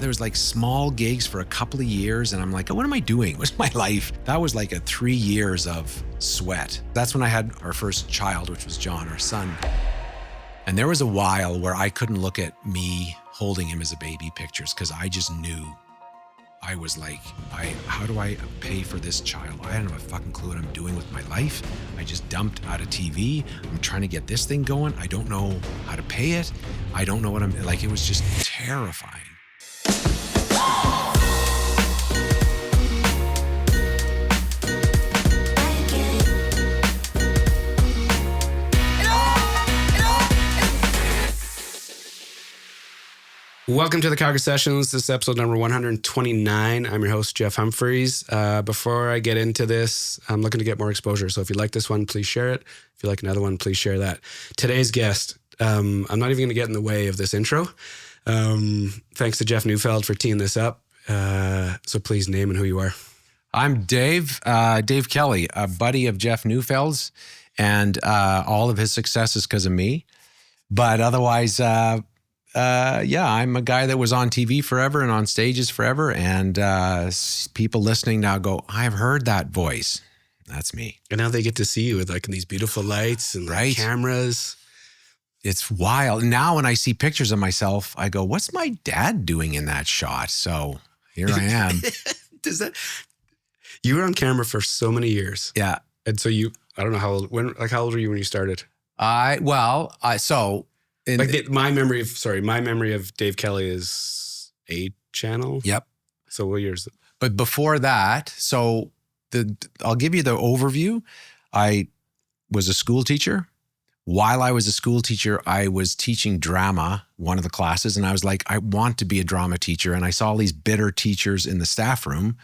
there was like small gigs for a couple of years. And I'm like, what am I doing? What's my life? That was like a 3 years of sweat. That's when I had our first child, which was John, our son. And there was a while where I couldn't look at me holding him as a baby pictures because I just knew. I was like, how do I pay for this child? I don't have a fucking clue what I'm doing with my life. I just dumped out of TV. I'm trying to get this thing going. I don't know how to pay it. I don't know what I'm, like, it was just terrifying. Welcome to the Calgary Sessions. This is episode number 129. I'm your host, Jeff Humphreys. Before I get into this, I'm looking to get more exposure. So if you like this one, please share it. If you like another one, please share that. Today's guest, I'm not even going to get in the way of this intro. Thanks to Jeff Neufeld for teeing this up. So please name and who you are. I'm Dave Kelly, a buddy of Jeff Neufeld's, and all of his success is because of me. But otherwise, I'm a guy that was on TV forever and on stages forever. And people listening now go, I've heard that voice. That's me. And now they get to see you with like these beautiful lights and right. Cameras. It's wild. Now when I see pictures of myself, I go, what's my dad doing in that shot? So here I am. You were on camera for so many years. Yeah. And so I don't know how old were you when you started? My memory of Dave Kelly is 8 channel. Yep. So what years? But before that, I'll give you the overview. I was a school teacher. While I was a school teacher, I was teaching drama, one of the classes, and I was like, I want to be a drama teacher. And I saw all these bitter teachers in the staff room,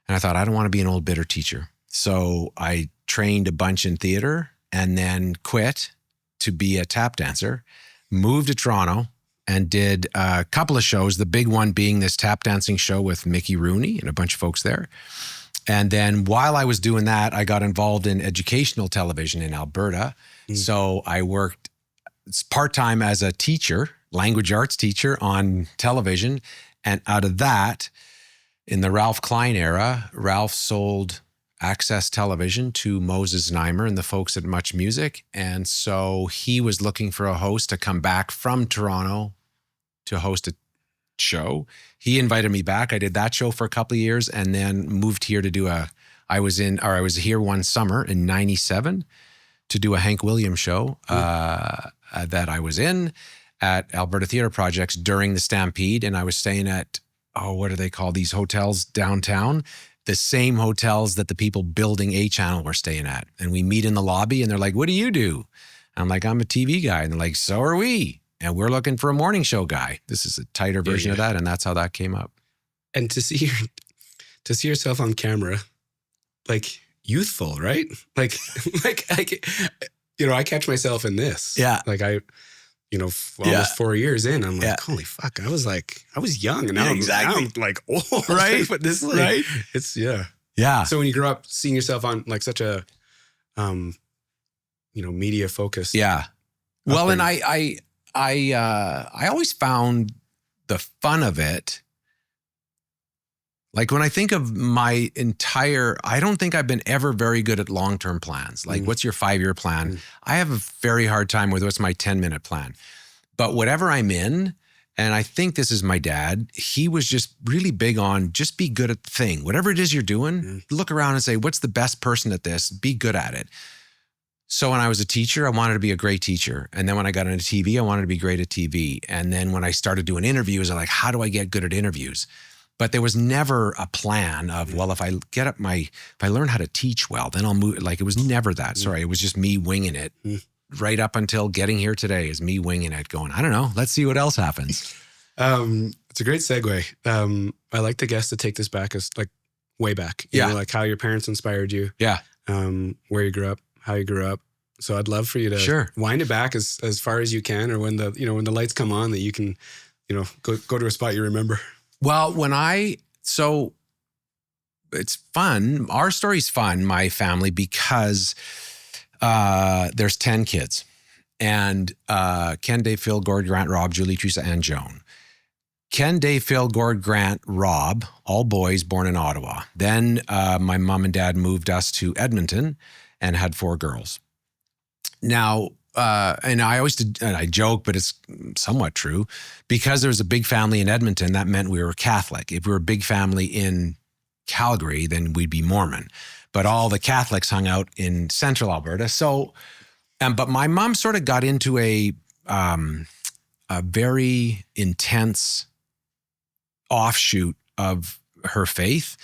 and I thought, I don't want to be an old bitter teacher. So I trained a bunch in theater and then quit to be a tap dancer. Moved to Toronto and did a couple of shows, the big one being this tap dancing show with Mickey Rooney and a bunch of folks there. And then while I was doing that, I got involved in educational television in Alberta. So I worked part-time as a teacher, language arts teacher on television. And out of that, in the Ralph Klein era, Ralph sold Access Television to Moses Neimer and the folks at Much Music. And so he was looking for a host to come back from Toronto to host a show. He invited me back. I did that show for a couple of years and then moved here to do I was here one summer in 97 to do a Hank Williams show that I was in at Alberta Theatre Projects during the Stampede. And I was staying at, what are they called? These hotels downtown. The same hotels that the people building A Channel were staying at. And we meet in the lobby and they're like, what do you do? I'm like, I'm a TV guy. And they're like, so are we. And we're looking for a morning show guy. This is a tighter version of that. And that's how that came up. And to see yourself on camera, like youthful, right? Like, I catch myself in this. Yeah. Like almost 4 years in, I'm like, holy fuck, I was young and now, now I'm like old. Right. But this like, right. It's Yeah. So when you grow up seeing yourself on like such a, media focused. Yeah. Well, and I always found the fun of it. Like when I think of I don't think I've been ever very good at long-term plans. Like what's your 5-year plan? I have a very hard time with what's my 10-minute plan. But whatever I'm in, and I think this is my dad, he was just really big on just be good at the thing. Whatever it is you're doing, look around and say, what's the best person at this? Be good at it. So when I was a teacher, I wanted to be a great teacher. And then when I got into TV, I wanted to be great at TV. And then when I started doing interviews, I'm like, how do I get good at interviews? But there was never a plan of, well, if I learn how to teach well, then I'll move. Like it was never that. Sorry, it was just me winging it. Right up until getting here today is me winging it, going, I don't know, let's see what else happens. It's a great segue. I like the guests to take this back as like way back. You know, like how your parents inspired you. Yeah. Where you grew up, how you grew up. So I'd love for you to wind it back as far as you can, or when the lights come on that you can, go to a spot you remember. Well, so it's fun. Our story's fun, my family, because there's 10 kids. And Ken, Dave, Phil, Gord, Grant, Rob, Julie, Teresa, and Joan. Ken, Dave, Phil, Gord, Grant, Rob, all boys born in Ottawa. Then my mom and dad moved us to Edmonton and had 4 girls. Now, and I always did, and I joke, but it's somewhat true, because there was a big family in Edmonton, that meant we were Catholic. If we were a big family in Calgary, then we'd be Mormon. But all the Catholics hung out in central Alberta. So, but my mom sort of got into a very intense offshoot of her faith,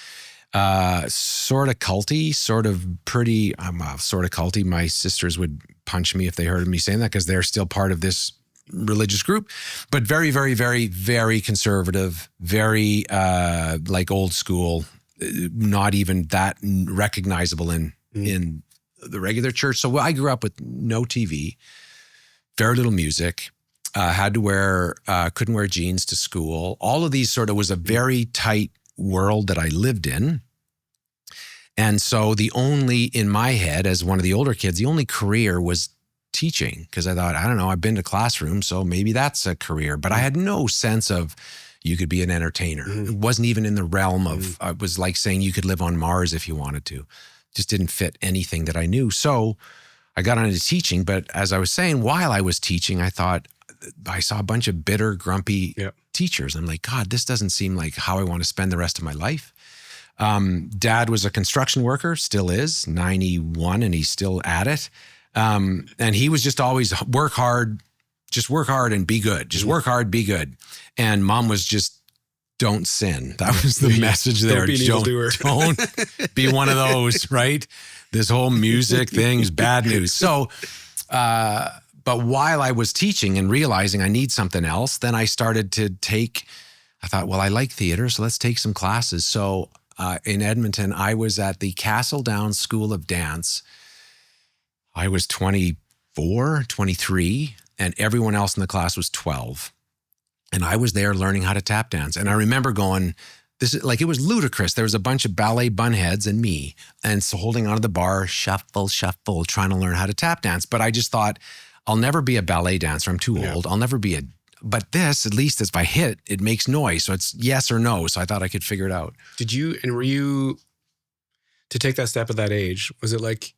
sort of culty, sort of pretty, sort of culty. My sisters would punch me if they heard me saying that, because they're still part of this religious group, but very, very, very, very conservative, very like old school, not even that recognizable in the regular church. So I grew up with no TV, very little music. Had to wear, couldn't wear jeans to school. All of these sort of was a very tight world that I lived in. And so in my head, as one of the older kids, the only career was teaching, because I thought, I don't know, I've been to classrooms, so maybe that's a career. But I had no sense of you could be an entertainer. It wasn't even in the realm of, it was like saying you could live on Mars if you wanted to. Just didn't fit anything that I knew. So I got into teaching, but as I was saying, while I was teaching, I thought, I saw a bunch of bitter, grumpy teachers. I'm like, God, this doesn't seem like how I want to spend the rest of my life. Dad was a construction worker, still is, 91, and he's still at it. And he was just always work hard and be good. Just work hard, be good. And mom was just, don't sin. That was the message there. Don't be an evildoer. Don't be one of those, right? This whole music thing is bad news. So, but while I was teaching and realizing I need something else, then I started to I thought, well, I like theater, so let's take some classes. So in Edmonton, I was at the Castle Downs School of Dance. I was 24, 23, and everyone else in the class was 12. And I was there learning how to tap dance. And I remember going, this is like, it was ludicrous. There was a bunch of ballet bunheads and me, and so holding onto the bar, shuffle, shuffle, trying to learn how to tap dance. But I just thought, I'll never be a ballet dancer. I'm too old. I'll never be but this, at least if I hit, it makes noise. So it's yes or no. So I thought I could figure it out. Were you, to take that step at that age, was it like,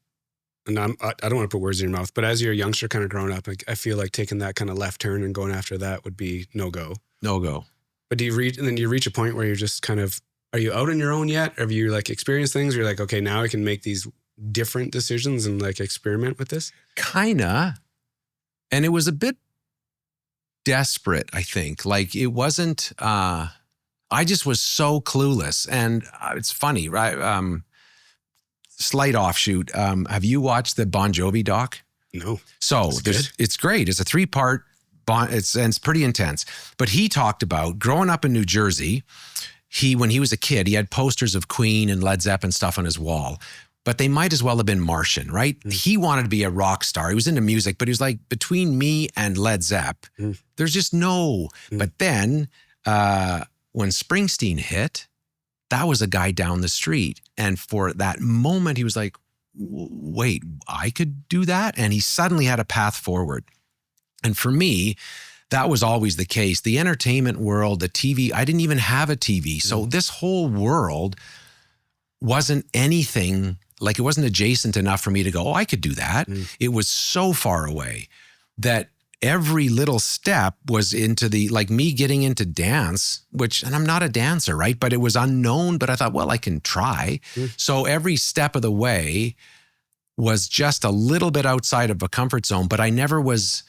and I don't want to put words in your mouth, but as you're a youngster kind of growing up, like, I feel like taking that kind of left turn and going after that would be no go. No go. But do you reach a point where you're just kind of, are you out on your own yet? Or have you like experienced things where you're like, okay, now I can make these different decisions and like experiment with this? Kinda. And it was a bit desperate, I think. Like it wasn't, I just was so clueless. And it's funny, right? Slight offshoot. Have you watched the Bon Jovi doc? No. So it's great. It's a 3-part, and it's pretty intense. But he talked about growing up in New Jersey. When he was a kid, he had posters of Queen and Led Zeppelin stuff on his wall. But they might as well have been Martian, right? He wanted to be a rock star. He was into music, but he was like, between me and Led Zepp, there's just no. But then when Springsteen hit, that was a guy down the street. And for that moment, he was like, wait, I could do that? And he suddenly had a path forward. And for me, that was always the case. The entertainment world, the TV, I didn't even have a TV. So this whole world wasn't anything, like it wasn't adjacent enough for me to go, oh, I could do that. It was so far away that every little step was into like me getting into dance, and I'm not a dancer, right? But it was unknown, but I thought, well, I can try. So every step of the way was just a little bit outside of a comfort zone, but I never was,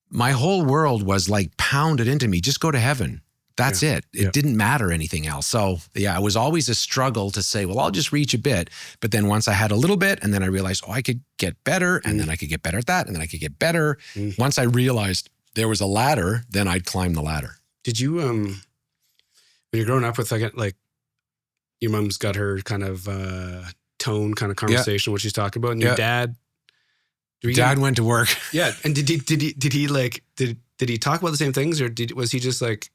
my whole world was like pounded into me, just go to heaven. That's it. It didn't matter anything else. So yeah, it was always a struggle to say, well, I'll just reach a bit. But then once I had a little bit, and then I realized, oh, I could get better, and then I could get better at that, and then I could get better. Once I realized there was a ladder, then I'd climb the ladder. Did you, when you're growing up with like your mom's got her kind of tone kind of conversation, what she's talking about, and your dad, Dad went to work. Yeah. And did he talk about the same things, or was he just like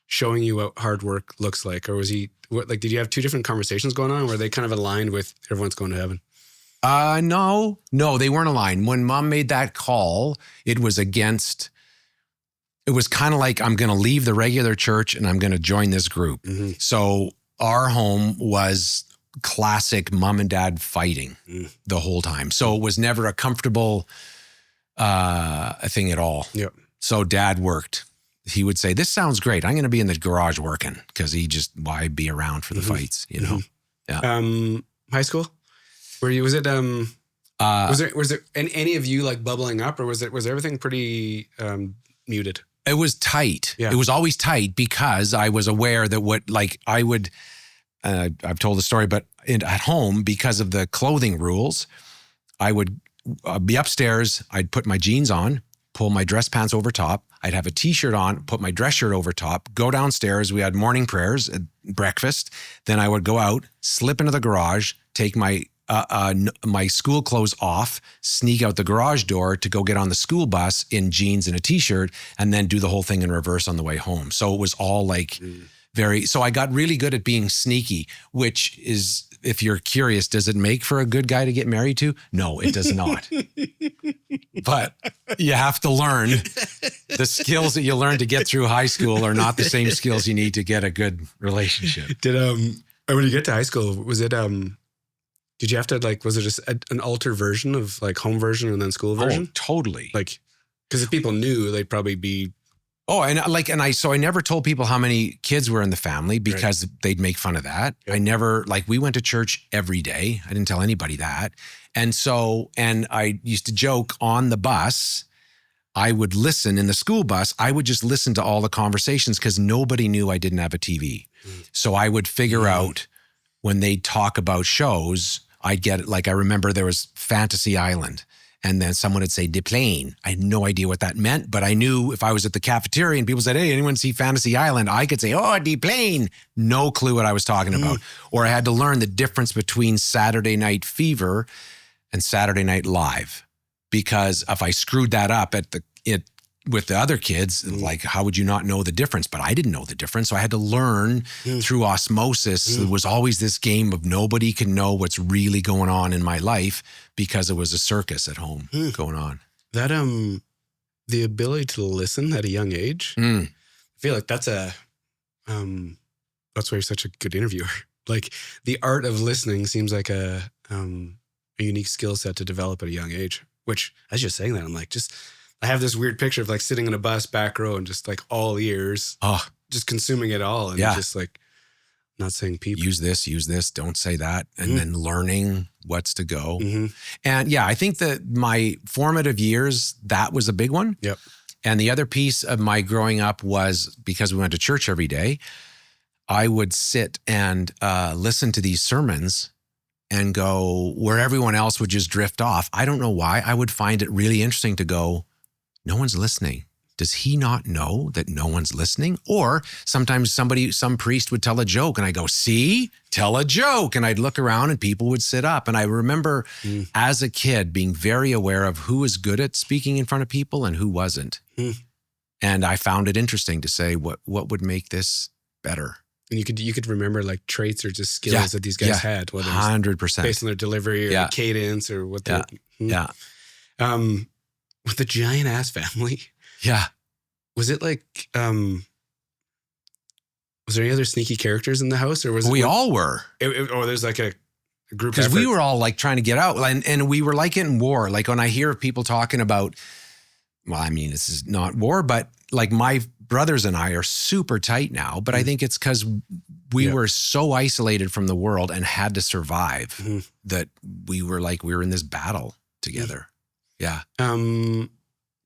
showing you what hard work looks like? Or was he, did you have two different conversations going on? Were they kind of aligned with everyone's going to heaven? No, they weren't aligned. When mom made that call, it was against it was kind of like, I'm going to leave the regular church and I'm going to join this group. Mm-hmm. So our home was classic mom and dad fighting the whole time. So it was never a comfortable thing at all. Yep. So dad worked. He would say, this sounds great. I'm going to be in the garage working, because why be around for the fights, you know? Yeah. High school? Was there any of you like bubbling up, or was everything pretty muted? It was tight. Yeah. It was always tight, because I was aware that I've told the story, but at home, because of the clothing rules, I would be upstairs. I'd put my jeans on, pull my dress pants over top. I'd have a t-shirt on, put my dress shirt over top, go downstairs. We had morning prayers at breakfast. Then I would go out, slip into the garage, take my school clothes off, sneak out the garage door to go get on the school bus in jeans and a t-shirt, and then do the whole thing in reverse on the way home. So it was all like so I got really good at being sneaky, which is, if you're curious, does it make for a good guy to get married to? No, it does not. But you have to learn. The skills that you learn to get through high school are not the same skills you need to get a good relationship. When you get to high school, was it did you have to was it just an alter version of like home version and then school version? Oh, totally. Like, because if people knew, they'd probably be. Oh, so I never told people how many kids were in the family, because they'd make fun of that. Yep. I never, we went to church every day. I didn't tell anybody that. And I used to joke on the bus, I would listen in the school bus. I would just listen to all the conversations, because nobody knew I didn't have a TV. So I would figure out when they'd talk about shows, I'd get it. I remember there was Fantasy Island. And then someone would say, Deplane. I had no idea what that meant, but I knew if I was at the cafeteria and people said, hey, anyone see Fantasy Island? I could say, oh, Deplane. No clue what I was talking about. Or I had to learn the difference between Saturday Night Fever and Saturday Night Live. Because if I screwed that up with the other kids, how would you not know the difference? But I didn't know the difference. So I had to learn through osmosis. There was always this game of nobody can know what's really going on in my life, because it was a circus at home going on. That, the ability to listen at a young age, I feel like that's that's why you're such a good interviewer. Like, the art of listening seems like a unique skill set to develop at a young age, which, as you're saying that, I'm like, I have this weird picture of sitting in a bus back row and just all ears, just consuming it all. And just not saying people. Use this, don't say that. And then learning what's to go. And I think that my formative years, that was a big one. Yep. And the other piece of my growing up was, because we went to church every day, I would sit and listen to these sermons and go where everyone else would just drift off. I don't know why. I would find it really interesting to go, no one's listening. Does he not know that no one's listening? Or sometimes some priest would tell a joke and I go, see, tell a joke. And I'd look around and people would sit up. And I remember as a kid being very aware of who was good at speaking in front of people and who wasn't. And I found it interesting to say, what would make this better? And you could remember traits or just skills that these guys had, whether 100% based on their delivery or the cadence or what they with the giant ass family. Yeah. Was it was there any other sneaky characters in the house, or was we all were? Or there's a group, because we were all trying to get out, and we were in war. When I hear people talking about, well, I mean, this is not war, but my brothers and I are super tight now, but I think it's because we were so isolated from the world and had to survive that we were in this battle together. Yeah. Coming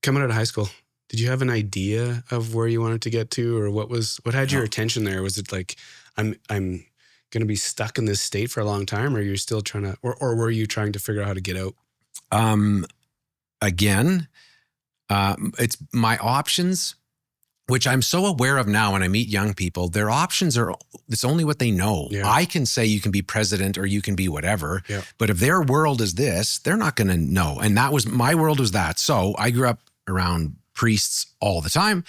out of high school, did you have an idea of where you wanted to get to, or what had your attention there? Was it I'm going to be stuck in this state for a long time, or you're still trying to, or were you trying to figure out how to get out? Again, it's my options, which I'm so aware of now when I meet young people. Their options it's only what they know. Yeah. I can say you can be president or you can be whatever, but if their world is this, they're not going to know. And my world was that. So I grew up around priests all the time.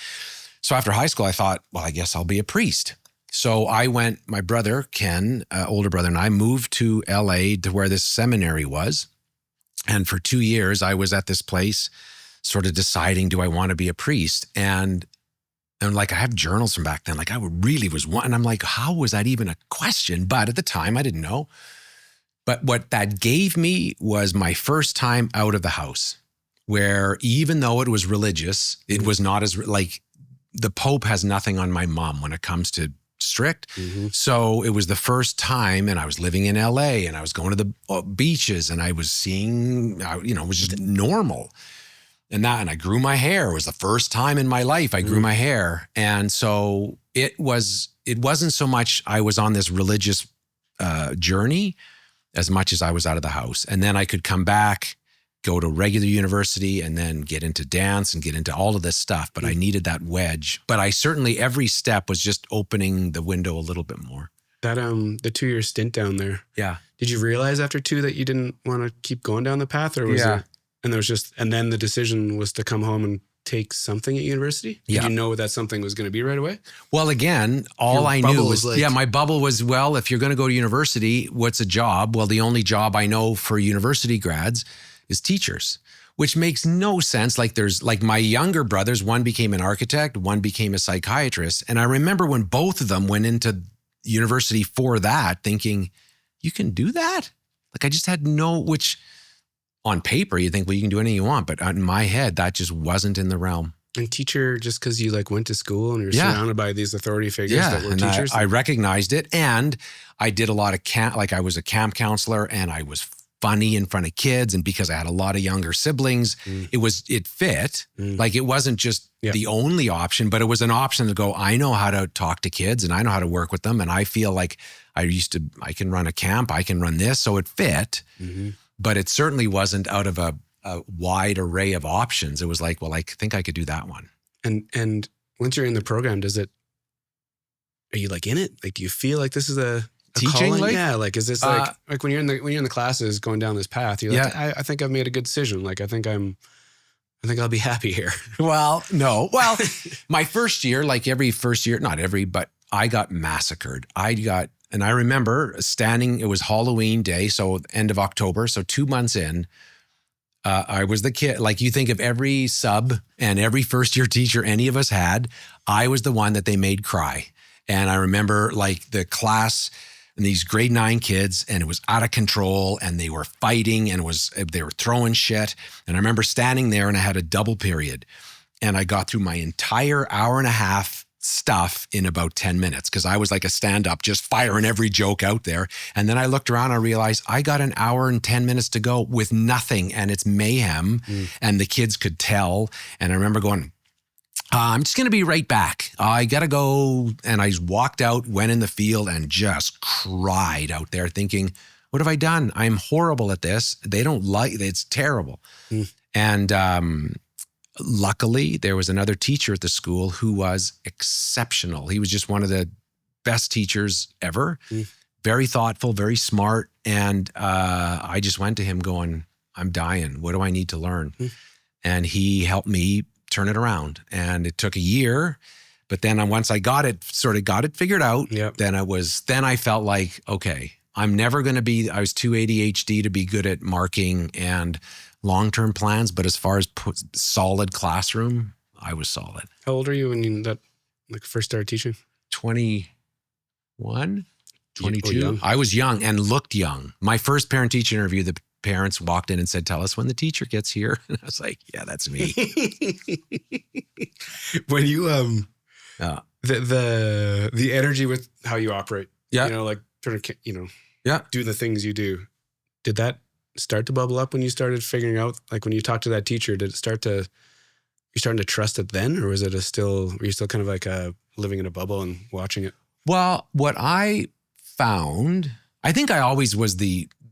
So after high school, I thought, well, I guess I'll be a priest. So my brother, Ken, older brother, and I moved to LA to where this seminary was. And for 2 years, I was at this place sort of deciding, do I want to be a priest? And And like, I have journals from back then. Like I really was one. And I'm like, how was that even a question? But at the time I didn't know. But what that gave me was my first time out of the house, where even though it was religious, it was not as like the Pope has nothing on my mom when it comes to strict. So it was the first time, and I was living in LA, and I was going to the beaches, and I was seeing, it was just normal. And I grew my hair. It was the first time in my life I grew my hair. And so it wasn't so much I was on this religious journey as much as I was out of the house. And then I could come back, go to regular university, and then get into dance and get into all of this stuff. But I needed that wedge. But I certainly, every step was just opening the window a little bit more. That the 2-year stint down there. Yeah. Did you realize after 2 that you didn't want to keep going down the path, or was it? And there was and then the decision was to come home and take something at university? Did you know what that something was going to be right away? Well, again, all I knew was, my bubble was, well, if you're going to go to university, what's a job? Well, the only job I know for university grads is teachers, which makes no sense. Like there's like my younger brothers, one became an architect, one became a psychiatrist. And I remember when both of them went into university for that, thinking, you can do that? Like I just had which on paper, you think, well, you can do anything you want. But in my head, that just wasn't in the realm. And teacher, just because you like went to school and you're surrounded by these authority figures that were teachers? I recognized it. And I did a lot of camp, like I was a camp counselor, and I was funny in front of kids. And because I had a lot of younger siblings, it fit. Like it wasn't just the only option, but it was an option to go, I know how to talk to kids and I know how to work with them. And I feel like I can run a camp, I can run this. So it fit. But it certainly wasn't out of a wide array of options. It was like, well, I think I could do that one. And once you're in the program, are you like in it? Like, do you feel like this is a teaching? Calling? Like, yeah. Like, is this like when you're in the classes going down this path, you're like, I think I've made a good decision. Like, I think I'll be happy here. Well, no. Well, my first year, like every first year, not every, but I got massacred. And I remember it was Halloween day, so end of October, so 2 months in, I was the kid, like you think of every sub and every first year teacher any of us had, I was the one that they made cry. And I remember like the class and these grade 9 kids, and it was out of control, and they were fighting, and they were throwing shit. And I remember standing there, and I had a double period, and I got through my entire hour and a half stuff in about 10 minutes because I was like a stand-up, just firing every joke out there. And then I looked around, I realized I got an hour and 10 minutes to go with nothing, and it's mayhem, and the kids could tell. And I remember going, I'm just going to be right back. I got to go. And I walked out, went in the field, and just cried out there thinking, what have I done? I'm horrible at this. They don't like it. It's terrible. And luckily, there was another teacher at the school who was exceptional. He was just one of the best teachers ever. Very thoughtful, very smart. And I just went to him going, I'm dying. What do I need to learn? And he helped me turn it around. And it took a year. But then once I got it figured out, then I felt like, okay, I'm never going to be, I was too ADHD to be good at marking and long-term plans, but as far as solid classroom, I was solid. How old are you when you first started teaching? 21, 22. I was young and looked young. My first parent-teacher interview, the parents walked in and said, tell us when the teacher gets here. And I was like, yeah, that's me. When you, the energy with how you operate, like do the things you do. Did that start to bubble up when you started figuring out, like when you talked to that teacher, did it start to, you're starting to trust it then? Or was it were you still kind of like living in a bubble and watching it? Well, what I found, I think I always was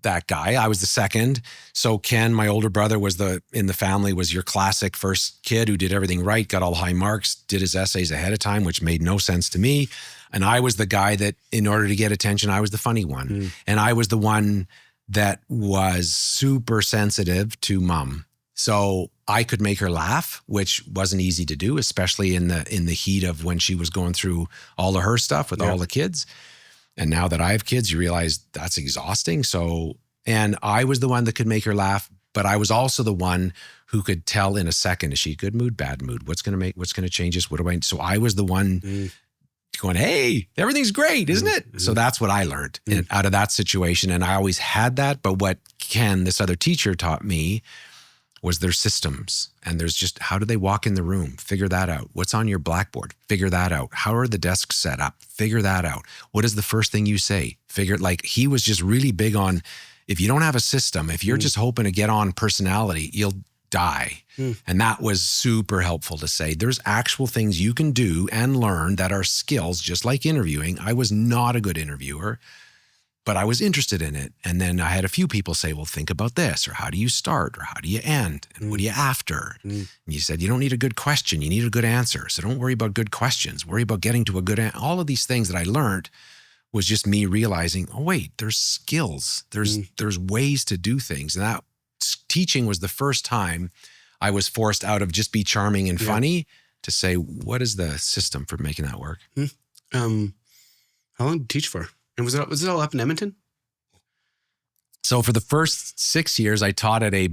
that guy. I was the second. So Ken, my older brother, in the family was your classic first kid who did everything right, got all high marks, did his essays ahead of time, which made no sense to me. And I was the guy that in order to get attention, I was the funny one. And I was the one that was super sensitive to mom. So I could make her laugh, which wasn't easy to do, especially in the heat of when she was going through all of her stuff with all the kids. And now that I have kids, you realize that's exhausting. So, and I was the one that could make her laugh, but I was also the one who could tell in a second, is she good mood, bad mood? What's going to change this? What do I, so I was the one going, hey, everything's great, isn't it? So that's what I learned out of that situation. And I always had that. But what Ken, this other teacher, taught me was their systems. And there's just, how do they walk in the room? Figure that out. What's on your blackboard? Figure that out. How are the desks set up? Figure that out. What is the first thing you say? Like, he was just really big on, if you don't have a system, if you're just hoping to get on personality, you'll die. And that was super helpful to say, there's actual things you can do and learn that are skills, just like interviewing. I was not a good interviewer, but I was interested in it. And then I had a few people say, well, think about this, or how do you start, or how do you end, and what are you after? And you said, you don't need a good question, you need a good answer. So don't worry about good questions, worry about getting to a good answer. All of these things that I learned was just me realizing, oh wait, there's skills, there's ways to do things. And that teaching was the first time I was forced out of just be charming and funny to say, what is the system for making that work? How long did you teach for? And was it all up in Edmonton? So for the first 6 years, I taught at a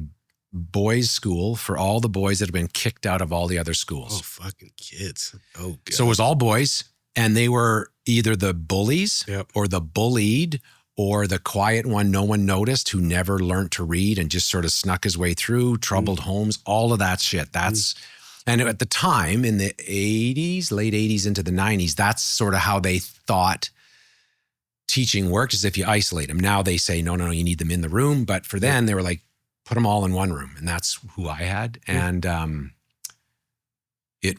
boys' school for all the boys that had been kicked out of all the other schools. Oh, fucking kids. Oh, God. So it was all boys, and they were either the bullies or the bullied or the quiet one no one noticed who never learned to read and just sort of snuck his way through, troubled homes, all of that shit. That's and at the time in the 80s, late 80s into the 90s, that's sort of how they thought teaching worked, is if you isolate them. Now they say, no, you need them in the room. But for then, they were like, put them all in one room. And that's who I had. And it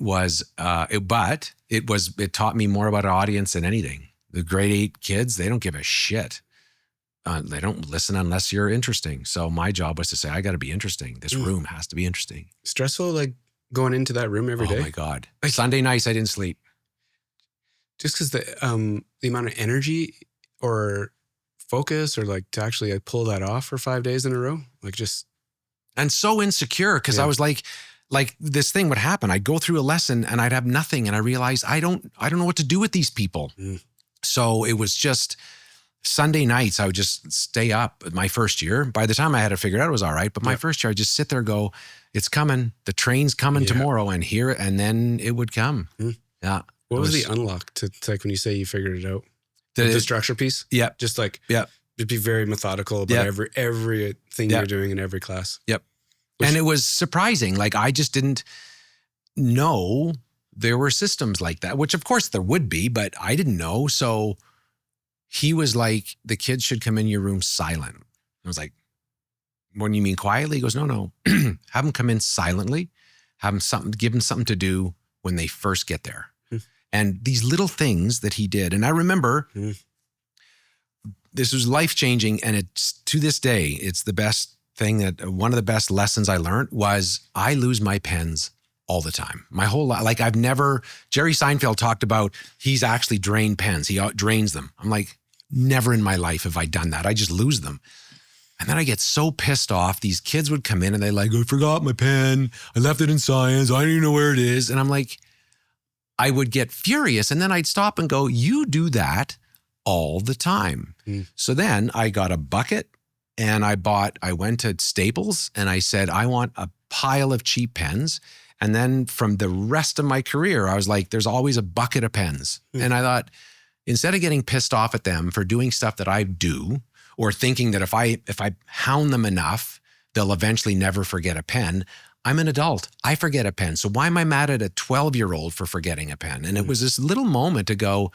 taught me more about an audience than anything. The grade 8 kids, they don't give a shit. They don't listen unless you're interesting. So my job was to say, I got to be interesting. This room has to be interesting. Stressful, like going into that room every day? Oh my God. Sunday nights, I didn't sleep. Just because the amount of energy or focus, or like to actually like pull that off for 5 days in a row, like just. And so insecure, because I was like this thing would happen. I'd go through a lesson and I'd have nothing. And I realized I don't know what to do with these people. So it was just Sunday nights, I would just stay up my first year. By the time I had it figured out, it was all right. But my first year, I'd just sit there and go, it's coming. The train's coming tomorrow, and then it would come. Yeah. What was the unlock to like when you say you figured it out? The structure piece? Yeah. Just like, just be very methodical about everything you're doing in every class. Yep. And it was surprising. Like, I just didn't know there were systems like that, which of course there would be, but I didn't know. So he was like, the kids should come in your room silent. I was like, what do you mean quietly? He goes, no. Have them come in silently. Give them something to do when they first get there. And these little things that he did. And I remember this was life-changing. And it's to this day, it's the best thing one of the best lessons I learned was I lose my pens all the time. My whole life, like Jerry Seinfeld talked about, he's actually drained pens. He drains them. I'm like, never in my life have I done that. I just lose them. And then I get so pissed off. These kids would come in and they're like, I forgot my pen. I left it in science. I don't even know where it is. And I'm like, I would get furious. And then I'd stop and go, you do that all the time. So then I got a bucket and I went to Staples and I said, I want a pile of cheap pens. And then from the rest of my career, I was like, there's always a bucket of pens. And I thought, instead of getting pissed off at them for doing stuff that I do, or thinking that if I hound them enough, they'll eventually never forget a pen. I'm an adult. I forget a pen. So why am I mad at a 12-year-old for forgetting a pen? And it was this little moment to go,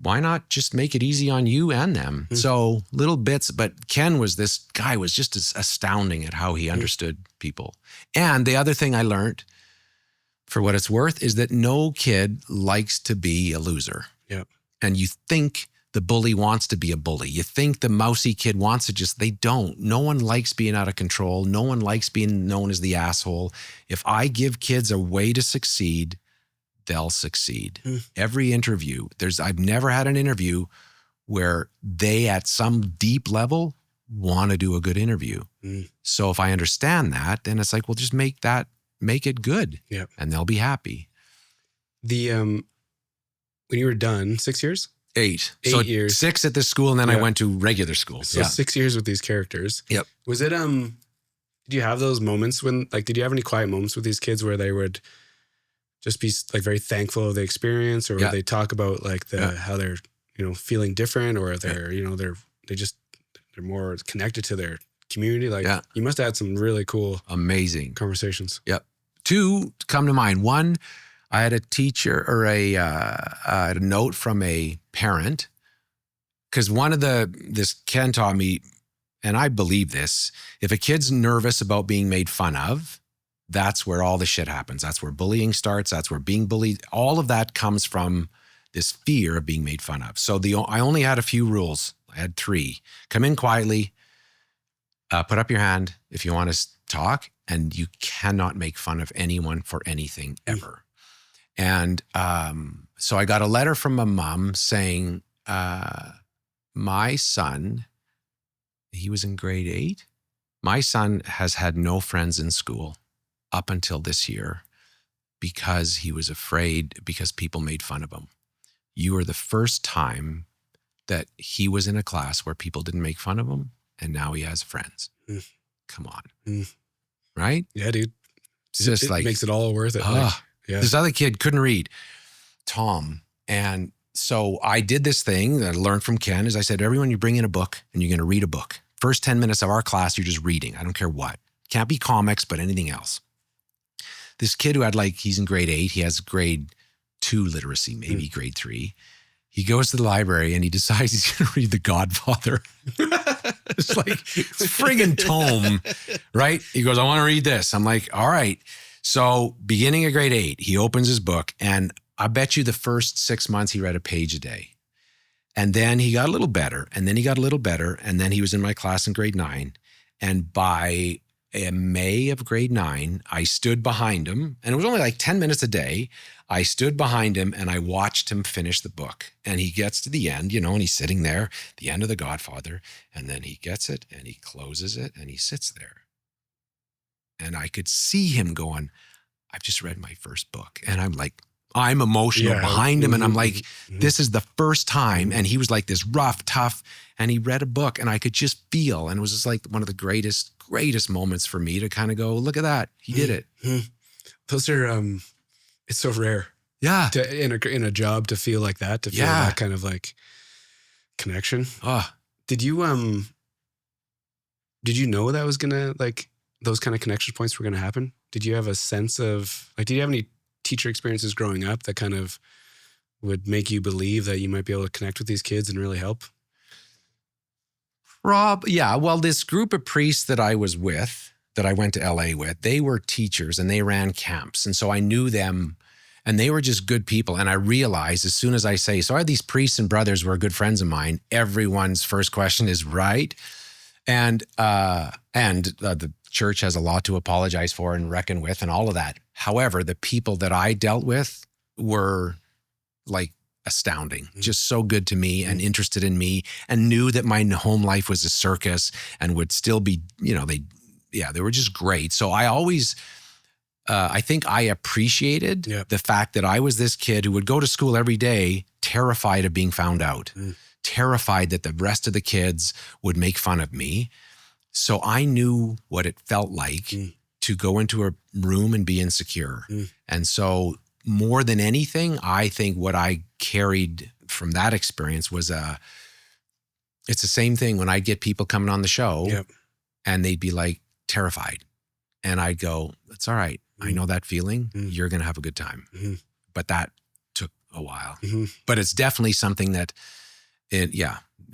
why not just make it easy on you and them? So little bits, but this guy was just astounding at how he understood people. And the other thing I learned, for what it's worth, is that no kid likes to be a loser. Yep. And you think the bully wants to be a bully. You think the mousy kid wants to they don't. No one likes being out of control. No one likes being known as the asshole. If I give kids a way to succeed, they'll succeed. Every interview, I've never had an interview where they at some deep level want to do a good interview. So if I understand that, then it's like, well, just make it good. Yep. And they'll be happy. When you were done, 6 years? 8 years. 6 at this school, and then I went to regular school. So 6 years with these characters. Yep. Was it Did you have those moments when, like, did you have any quiet moments with these kids where they would just be like very thankful of the experience, or they talk about like how they're, feeling different, or they're, they're more connected to their community? Like, you must have had some really cool, amazing conversations. Yep. Two come to mind. One, I had a teacher or a note from a parent, because this Ken taught me, and I believe this, if a kid's nervous about being made fun of, that's where all the shit happens. That's where bullying starts. That's where being bullied, all of that comes from this fear of being made fun of. So I only had a few rules. I had 3. Come in quietly, put up your hand if you want to talk, and you cannot make fun of anyone for anything ever. And so I got a letter from a mom saying, my son, he was in grade 8. My son has had no friends in school up until this year because he was afraid because people made fun of him. You are the first time that he was in a class where people didn't make fun of him, and now he has friends. Come on. Right? Yeah, dude. It's just it makes it all worth it. This other kid couldn't read, Tom. And so I did this thing that I learned from Ken is I said, everyone, you bring in a book and you're going to read a book. First 10 minutes of our class, you're just reading. I don't care what. Can't be comics, but anything else. This kid who had he's in grade 8, he has grade 2 literacy, maybe grade 3. He goes to the library and he decides he's going to read The Godfather. It's like friggin' tome, right? He goes, I want to read this. I'm like, all right. So beginning of grade 8, he opens his book, and I bet you the first 6 months he read a page a day. And then he got a little better, and then he got a little better, and then he was in my class in grade 9. And by May of grade 9, I stood behind him, and it was only like 10 minutes a day. I stood behind him and I watched him finish the book. And he gets to the end, and he's sitting there, the end of The Godfather, and then he gets it and he closes it and he sits there. And I could see him going, I've just read my first book. And I'm like, I'm emotional behind him. And I'm like, this is the first time. And he was like this rough, tough, and he read a book, and I could just feel, and it was just like one of the greatest moments for me to kind of go, look at that. He did it. Those are, it's so rare. Yeah. In a job to feel like that, to feel that kind of like connection. Did you know that was gonna, like, those kind of connection points were gonna happen? Did you have a sense of, like, did you have any teacher experiences growing up that kind of would make you believe that you might be able to connect with these kids and really help? Rob, yeah. Well, this group of priests that I was with, that I went to LA with, they were teachers and they ran camps. And so I knew them, and they were just good people. And I realized as soon as I say, so I had these priests and brothers who are good friends of mine, everyone's first question is, right? And the church has a lot to apologize for and reckon with and all of that. However, the people that I dealt with were like astounding, just so good to me and interested in me, and knew that my home life was a circus and would still be, they were just great. So I always, I think I appreciated the fact that I was this kid who would go to school every day, terrified of being found out, terrified that the rest of the kids would make fun of me. So I knew what it felt like to go into a room and be insecure. And so more than anything, I think what I carried from that experience was it's the same thing when I get people coming on the show and they'd be like terrified. And I'd go, it's all right. I know that feeling. You're going to have a good time. But that took a while. But it's definitely something that,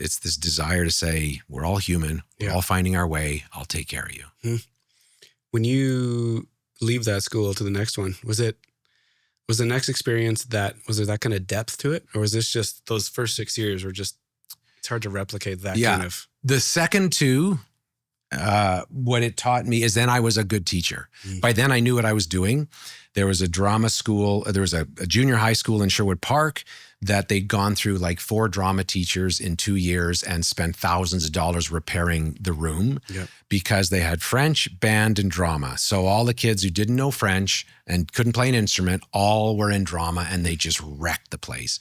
it's this desire to say, we're all human. We're all finding our way. I'll take care of you. When you leave that school to the next one, was the next experience was there that kind of depth to it? Or was this just those first 6 years were just, it's hard to replicate that kind of. The second two, what it taught me is then I was a good teacher. By then I knew what I was doing. There was a drama school, there was a junior high school in Sherwood Park that they'd gone through like 4 drama teachers in 2 years and spent thousands of dollars repairing the room because they had French, band, and drama. So all the kids who didn't know French and couldn't play an instrument all were in drama, and they just wrecked the place.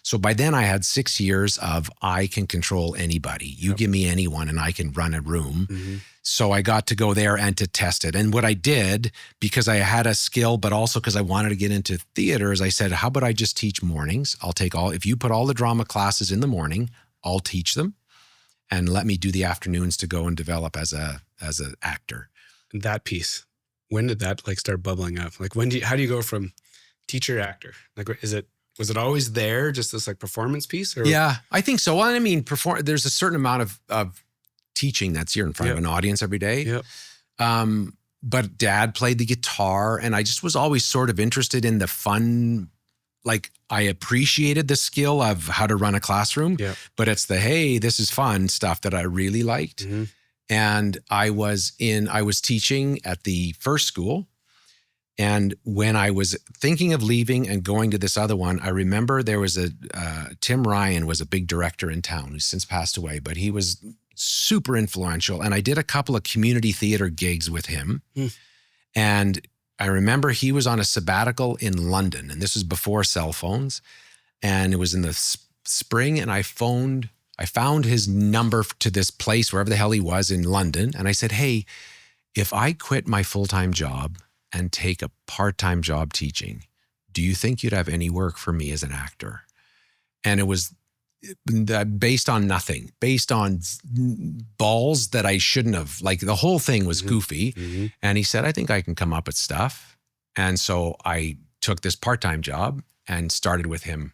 So by then I had 6 years of I can control anybody. You give me anyone and I can run a room. Mm-hmm. So I got to go there and to test it. And what I did, because I had a skill, but also because I wanted to get into theater, is I said, how about I just teach mornings? If you put all the drama classes in the morning, I'll teach them and let me do the afternoons to go and develop as an actor. That piece, when did that like start bubbling up? Like how do you go from teacher to actor? Like, was it always there, just this like performance piece? Or? Yeah, I think so. Well, I mean, there's a certain amount of teaching that's here in front of an audience every day. Yep. But Dad played the guitar, and I just was always sort of interested in the fun. Like, I appreciated the skill of how to run a classroom, but it's the, hey, this is fun stuff that I really liked. Mm-hmm. And I was teaching at the first school. And when I was thinking of leaving and going to this other one, I remember there was Tim Ryan was a big director in town who's since passed away, but he was super influential. And I did a couple of community theater gigs with him. And I remember he was on a sabbatical in London, and this was before cell phones. And it was in the spring, and I found his number to this place, wherever the hell he was in London. And I said, hey, if I quit my full-time job and take a part-time job teaching, do you think you'd have any work for me as an actor? And it was based on nothing, based on balls that I shouldn't have. Like, the whole thing was goofy. Mm-hmm. And he said, I think I can come up with stuff. And so I took this part-time job and started with him.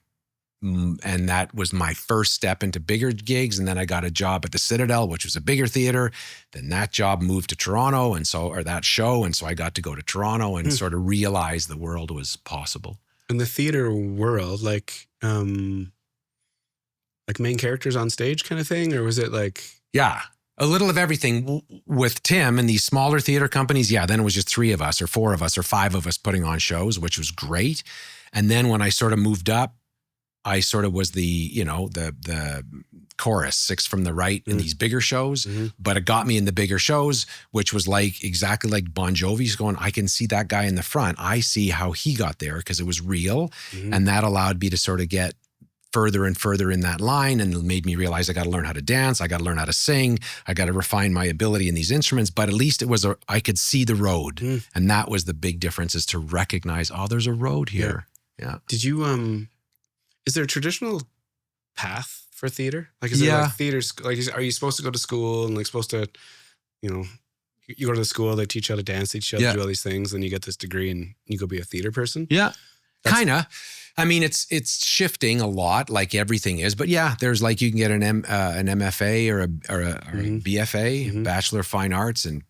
And that was my first step into bigger gigs. And then I got a job at the Citadel, which was a bigger theater. Then that job moved to Toronto, or that show. And so I got to go to Toronto and sort of realize the world was possible. In the theater world, like main characters on stage kind of thing? Or was it like... Yeah, a little of everything. With Tim and these smaller theater companies, then it was just 3 of us or 4 of us or 5 of us putting on shows, which was great. And then when I sort of moved up, I sort of was the chorus, 6 from the right in these bigger shows, but it got me in the bigger shows, which was exactly like Bon Jovi's going, I can see that guy in the front. I see how he got there because it was real. And that allowed me to sort of get further and further in that line, and made me realize I got to learn how to dance. I got to learn how to sing. I got to refine my ability in these instruments, but at least I could see the road. And that was the big difference, is to recognize, there's a road here. Yeah. Did you, is there a traditional path for theater? Like, is there like theater, like, are you supposed to go to school and like supposed to, you go to the school, they teach you how to dance, they teach you how to do all these things, then you get this degree and you go be a theater person? Yeah. Kind of. I mean, it's shifting a lot, like everything is. But there's like, you can get an MFA or a BFA, Bachelor of Fine Arts, and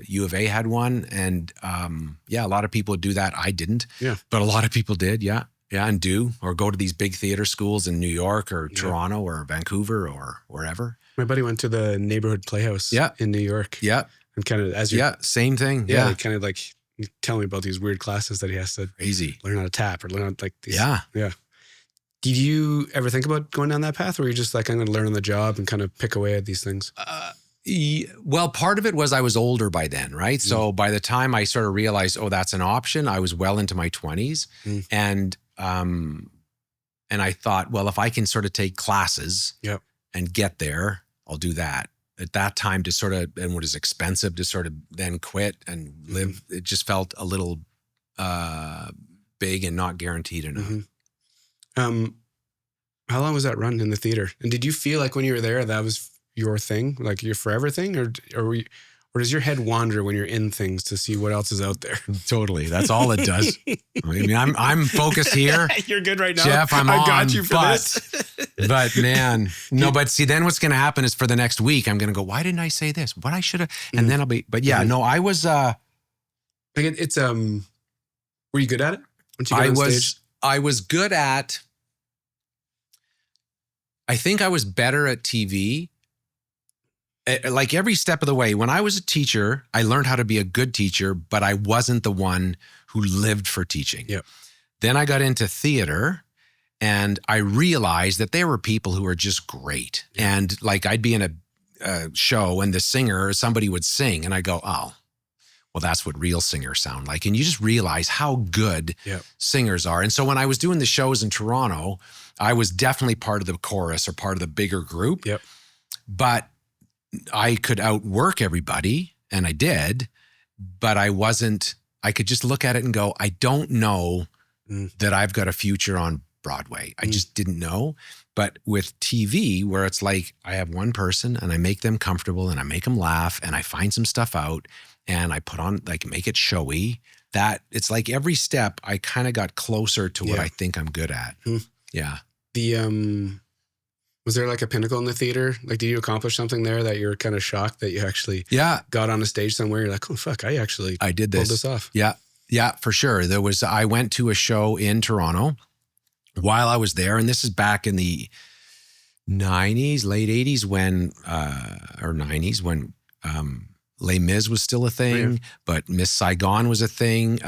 U of A had one. And a lot of people do that. I didn't. Yeah. But a lot of people did. Yeah. Yeah, and or go to these big theater schools in New York or Toronto or Vancouver or wherever. My buddy went to the neighborhood playhouse in New York. Yeah. And kind of same thing. Yeah. Kind of like tell me about these weird classes that he has to learn how to tap or learn how to like these. Yeah. Yeah. Did you ever think about going down that path, or were you just like, I'm going to learn on the job and kind of pick away at these things? Well, part of it was I was older by then, right? So by the time I sort of realized, that's an option, I was well into my 20s. And I thought, well, if I can sort of take classes and get there, I'll do that. At that time, to sort of, and what is expensive to sort of then quit and live, it just felt a little big and not guaranteed enough. How long was that run in the theater? And did you feel like when you were there, that was your thing, like your forever thing, or does your head wander when you're in things to see what else is out there? Totally, that's all it does. I mean, I'm focused here. You're good right now, Jeff. I got you for this. But man, no. But see, then what's going to happen is for the next week, I'm going to go, why didn't I say this? What I should have, and then I'll be. But no, I was. Like it's were you good at it? Once you got on stage? I was good at. I think I was better at TV. Like every step of the way. When I was a teacher, I learned how to be a good teacher, but I wasn't the one who lived for teaching. Yep. Then I got into theater, and I realized that there were people who were just great. Yep. And like, I'd be in a show and the singer or somebody would sing, and I go, well, that's what real singers sound like. And you just realize how good singers are. And so when I was doing the shows in Toronto, I was definitely part of the chorus or part of the bigger group. Yep. But I could outwork everybody, and I did, but I could just look at it and go, I don't know that I've got a future on Broadway. I just didn't know. But with TV, where it's like I have one person and I make them comfortable and I make them laugh and I find some stuff out and I put on, like, make it showy, that it's like every step I kind of got closer to what I think I'm good at. Yeah. Was there like a pinnacle in the theater? Like, did you accomplish something there that you're kind of shocked that you actually got on a stage somewhere? You're like, oh, fuck, I did pulled this off. Yeah, for sure. I went to a show in Toronto while I was there. And this is back in the 90s, late 80s when Les Mis was still a thing, but Miss Saigon was a thing.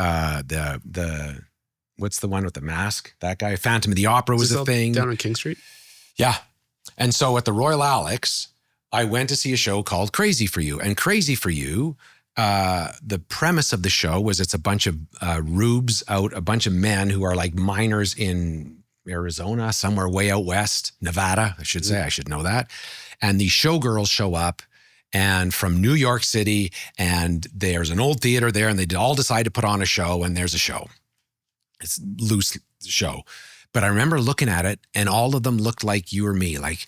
What's the one with the mask? That guy, Phantom of the Opera was a thing. Down on King Street? Yeah. And so at the Royal Alex, I went to see a show called Crazy for You. And Crazy for You, the premise of the show was it's a bunch of rubes out, a bunch of men who are like miners in Arizona, somewhere way out west, Nevada, I should say. I should know that. And these showgirls show up and from New York City, and there's an old theater there, and they all decide to put on a show, and there's a show. It's a loose show. But I remember looking at it, and all of them looked like you or me, like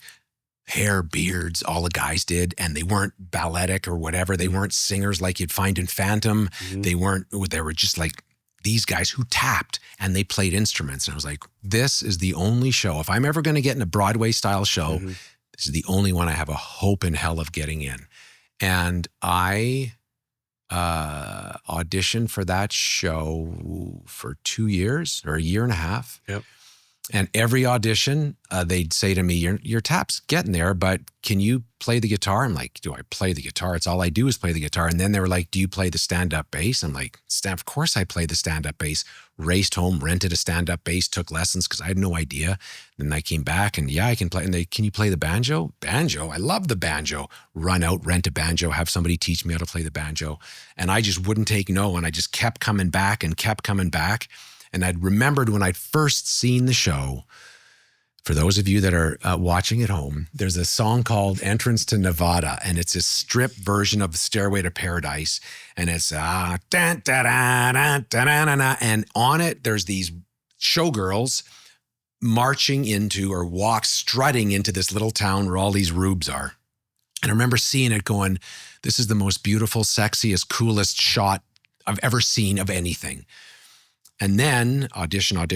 hair, beards, all the guys did. And they weren't balletic or whatever. They weren't singers like you'd find in Phantom. They were just like these guys who tapped and they played instruments. And I was like, this is the only show. If I'm ever going to get in a Broadway style show, this is the only one I have a hope in hell of getting in. And I auditioned for that show for 2 years or a year and a half. Yep. And every audition, they'd say to me, your tap's getting there, but can you play the guitar? I'm like, do I play the guitar? It's all I do is play the guitar. And then they were like, do you play the stand-up bass? I'm like, of course I play the stand-up bass. Raced home, rented a stand-up bass, took lessons because I had no idea. Then I came back and I can play. And can you play the banjo? Banjo, I love the banjo. Run out, rent a banjo, have somebody teach me how to play the banjo. And I just wouldn't take no. And I just kept coming back and kept coming back. And I'd remembered when I'd first seen the show, for those of you that are watching at home, there's a song called Entrance to Nevada, and it's a stripped version of Stairway to Paradise. And it's, and on it, there's these showgirls marching into or strutting into this little town where all these rubes are. And I remember seeing it going, this is the most beautiful, sexiest, coolest shot I've ever seen of anything. And then audition.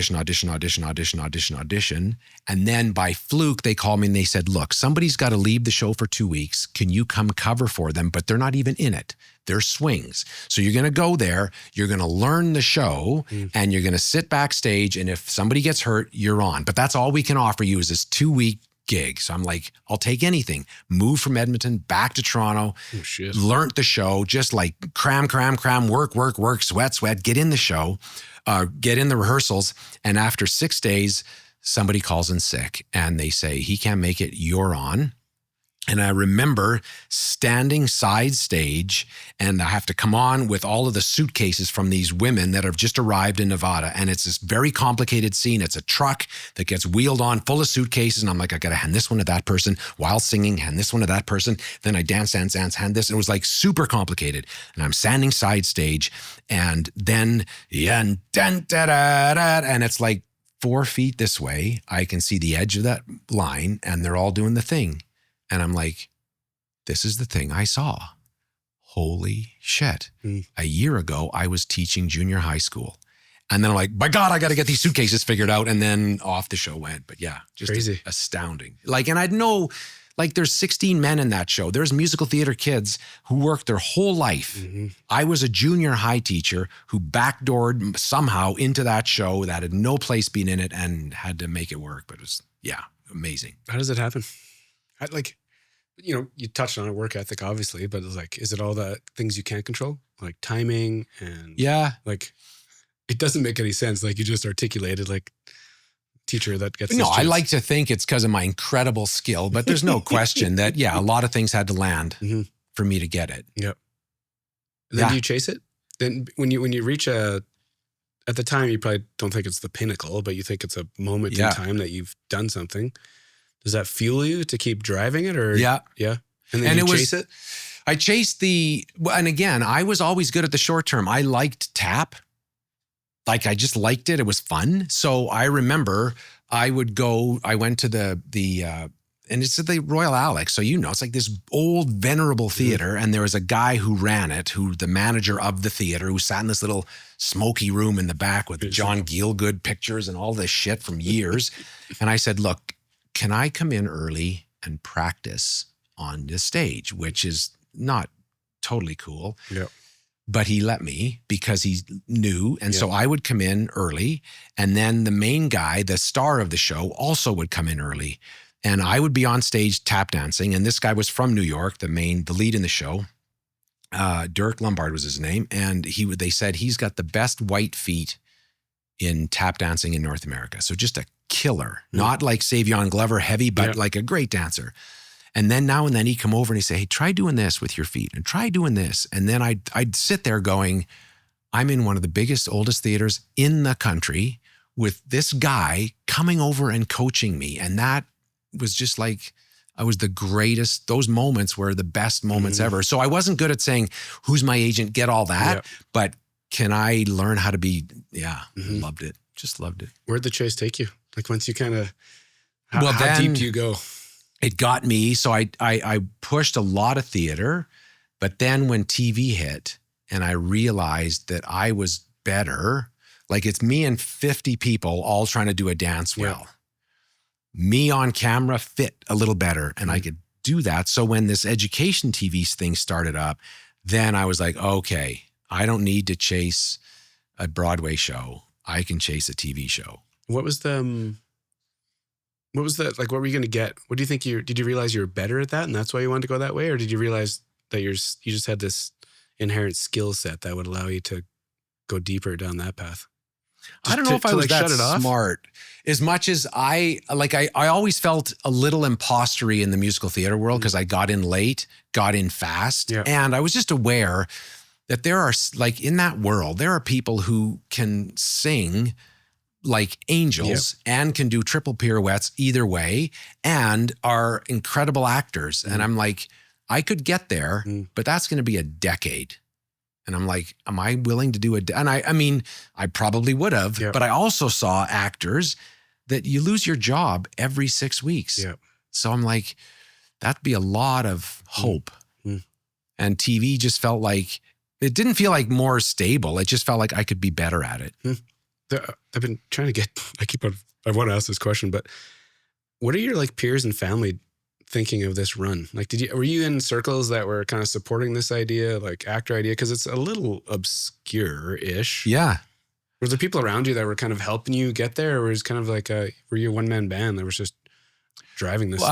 And then by fluke, they called me and they said, look, somebody's got to leave the show for 2 weeks. Can you come cover for them? But they're not even in it. They're swings. So you're going to go there, you're going to learn the show, and you're going to sit backstage. And if somebody gets hurt, you're on. But that's all we can offer you is this 2-week gig. So I'm like, I'll take anything. Move from Edmonton back to Toronto, learned the show, just like cram, work, sweat, get in the show. Get in the rehearsals, and after 6 days, somebody calls in sick, and they say, he can't make it, you're on. And I remember standing side stage, and I have to come on with all of the suitcases from these women that have just arrived in Nevada. And it's this very complicated scene. It's a truck that gets wheeled on full of suitcases. And I'm like, I got to hand this one to that person while singing, hand this one to that person. Then I dance, hand this. And it was like super complicated. And I'm standing side stage, and then, and it's like 4 feet this way. I can see the edge of that line, and they're all doing the thing. And I'm like, this is the thing I saw. Holy shit. A year ago, I was teaching junior high school. And then I'm like, by God, I got to get these suitcases figured out. And then off the show went. But yeah, just crazy. Astounding. Like, and I'd know, like, there's 16 men in that show. There's musical theater kids who worked their whole life. I was a junior high teacher who backdoored somehow into that show that had no place being in it and had to make it work. But it was, amazing. How does it happen? You touched on it, work ethic, obviously, but it's like, is it all the things you can't control? Like timing and like, it doesn't make any sense. Like you just articulated, like teacher that gets. No, I like to think it's because of my incredible skill, but there's no question that, a lot of things had to land for me to get it. Yep. And then do you chase it? Then when you reach at the time, you probably don't think it's the pinnacle, but you think it's a moment in time that you've done something. Does that fuel you to keep driving it, or Yeah. And then you chase it? I chased and again, I was always good at the short term. I liked tap. Like I just liked it. It was fun. So I remember I went to and it's at the Royal Alex. So, it's like this old venerable theater. And there was a guy who ran it, the manager of the theater, who sat in this little smoky room in the back with John Gielgud pictures and all this shit from years. And I said, look, can I come in early and practice on the stage, which is not totally cool. Yeah. But he let me because he knew. And so I would come in early. And then the main guy, the star of the show, also would come in early. And I would be on stage tap dancing. And this guy was from New York, the lead in the show. Dirk Lombard was his name. And they said he's got the best white feet in tap dancing in North America. So just a killer, not like Savion Glover heavy, but like a great dancer. And then now and then he'd come over and he'd say, hey, try doing this with your feet and try doing this. And then I'd sit there going, I'm in one of the biggest, oldest theaters in the country with this guy coming over and coaching me. And that was just like, I was the greatest. Those moments were the best moments ever. So I wasn't good at saying, who's my agent, get all that. But can I learn how to be, loved it. Just loved it. Where'd the chase take you? Like once you kind of, how deep do you go? It got me. So I pushed a lot of theater, but then when TV hit and I realized that I was better, like it's me and 50 people all trying to do a dance well. Me on camera fit a little better and I could do that. So when this education TV thing started up, then I was like, okay, I don't need to chase a Broadway show. I can chase a TV show. What was the, like, what were you going to get? What do you think did you realize you were better at that and that's why you wanted to go that way? Or did you realize that you just had this inherent skill set that would allow you to go deeper down that path? I don't know if I was that smart. As much as I always felt a little impostery in the musical theater world because I got in late, got in fast. Yeah. And I was just aware that there are, like in that world, there are people who can sing like angels and can do triple pirouettes either way and are incredible actors. And I'm like, I could get there, but that's going to be a decade. And I'm like, am I willing to do and I mean, I probably would have, but I also saw actors that you lose your job every 6 weeks. Yep. So I'm like, that'd be a lot of hope. And TV just felt like, it didn't feel like more stable. It just felt like I could be better at it. I've been trying to I want to ask this question, but what are your like peers and family thinking of this run? Like, were you in circles that were kind of supporting this idea, like actor idea? Cause it's a little obscure-ish. Yeah. Were there people around you that were kind of helping you get there? Or was it kind of like were you a one-man band that was just driving this?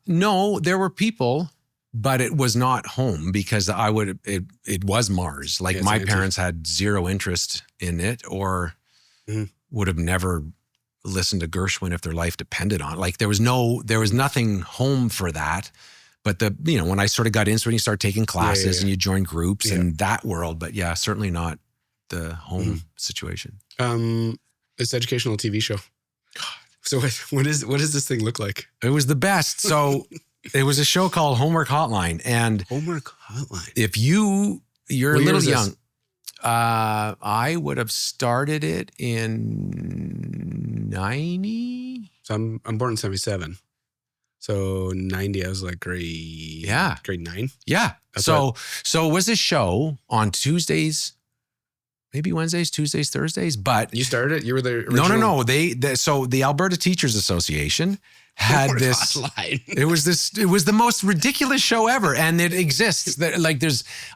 No, there were people, but it was not home because it was Mars. Like my parents had zero interest in it or would have never listened to Gershwin if their life depended on it. Like there was nothing home for that. But when I sort of got into it, you start taking classes and you join groups and that world. But yeah, certainly not the home situation. It's an educational TV show. God. So what does this thing look like? It was the best. So it was a show called Homework Hotline. And Homework Hotline. If you're a little young, I would have started it in 90. So I'm born in 77. So 90, I was like grade 9. Yeah. So it was a show on Tuesdays, maybe Wednesdays, Tuesdays, Thursdays, but you started it? You were the original? No. So the Alberta Teachers Association had this, it was the most ridiculous show ever. And it exists. Like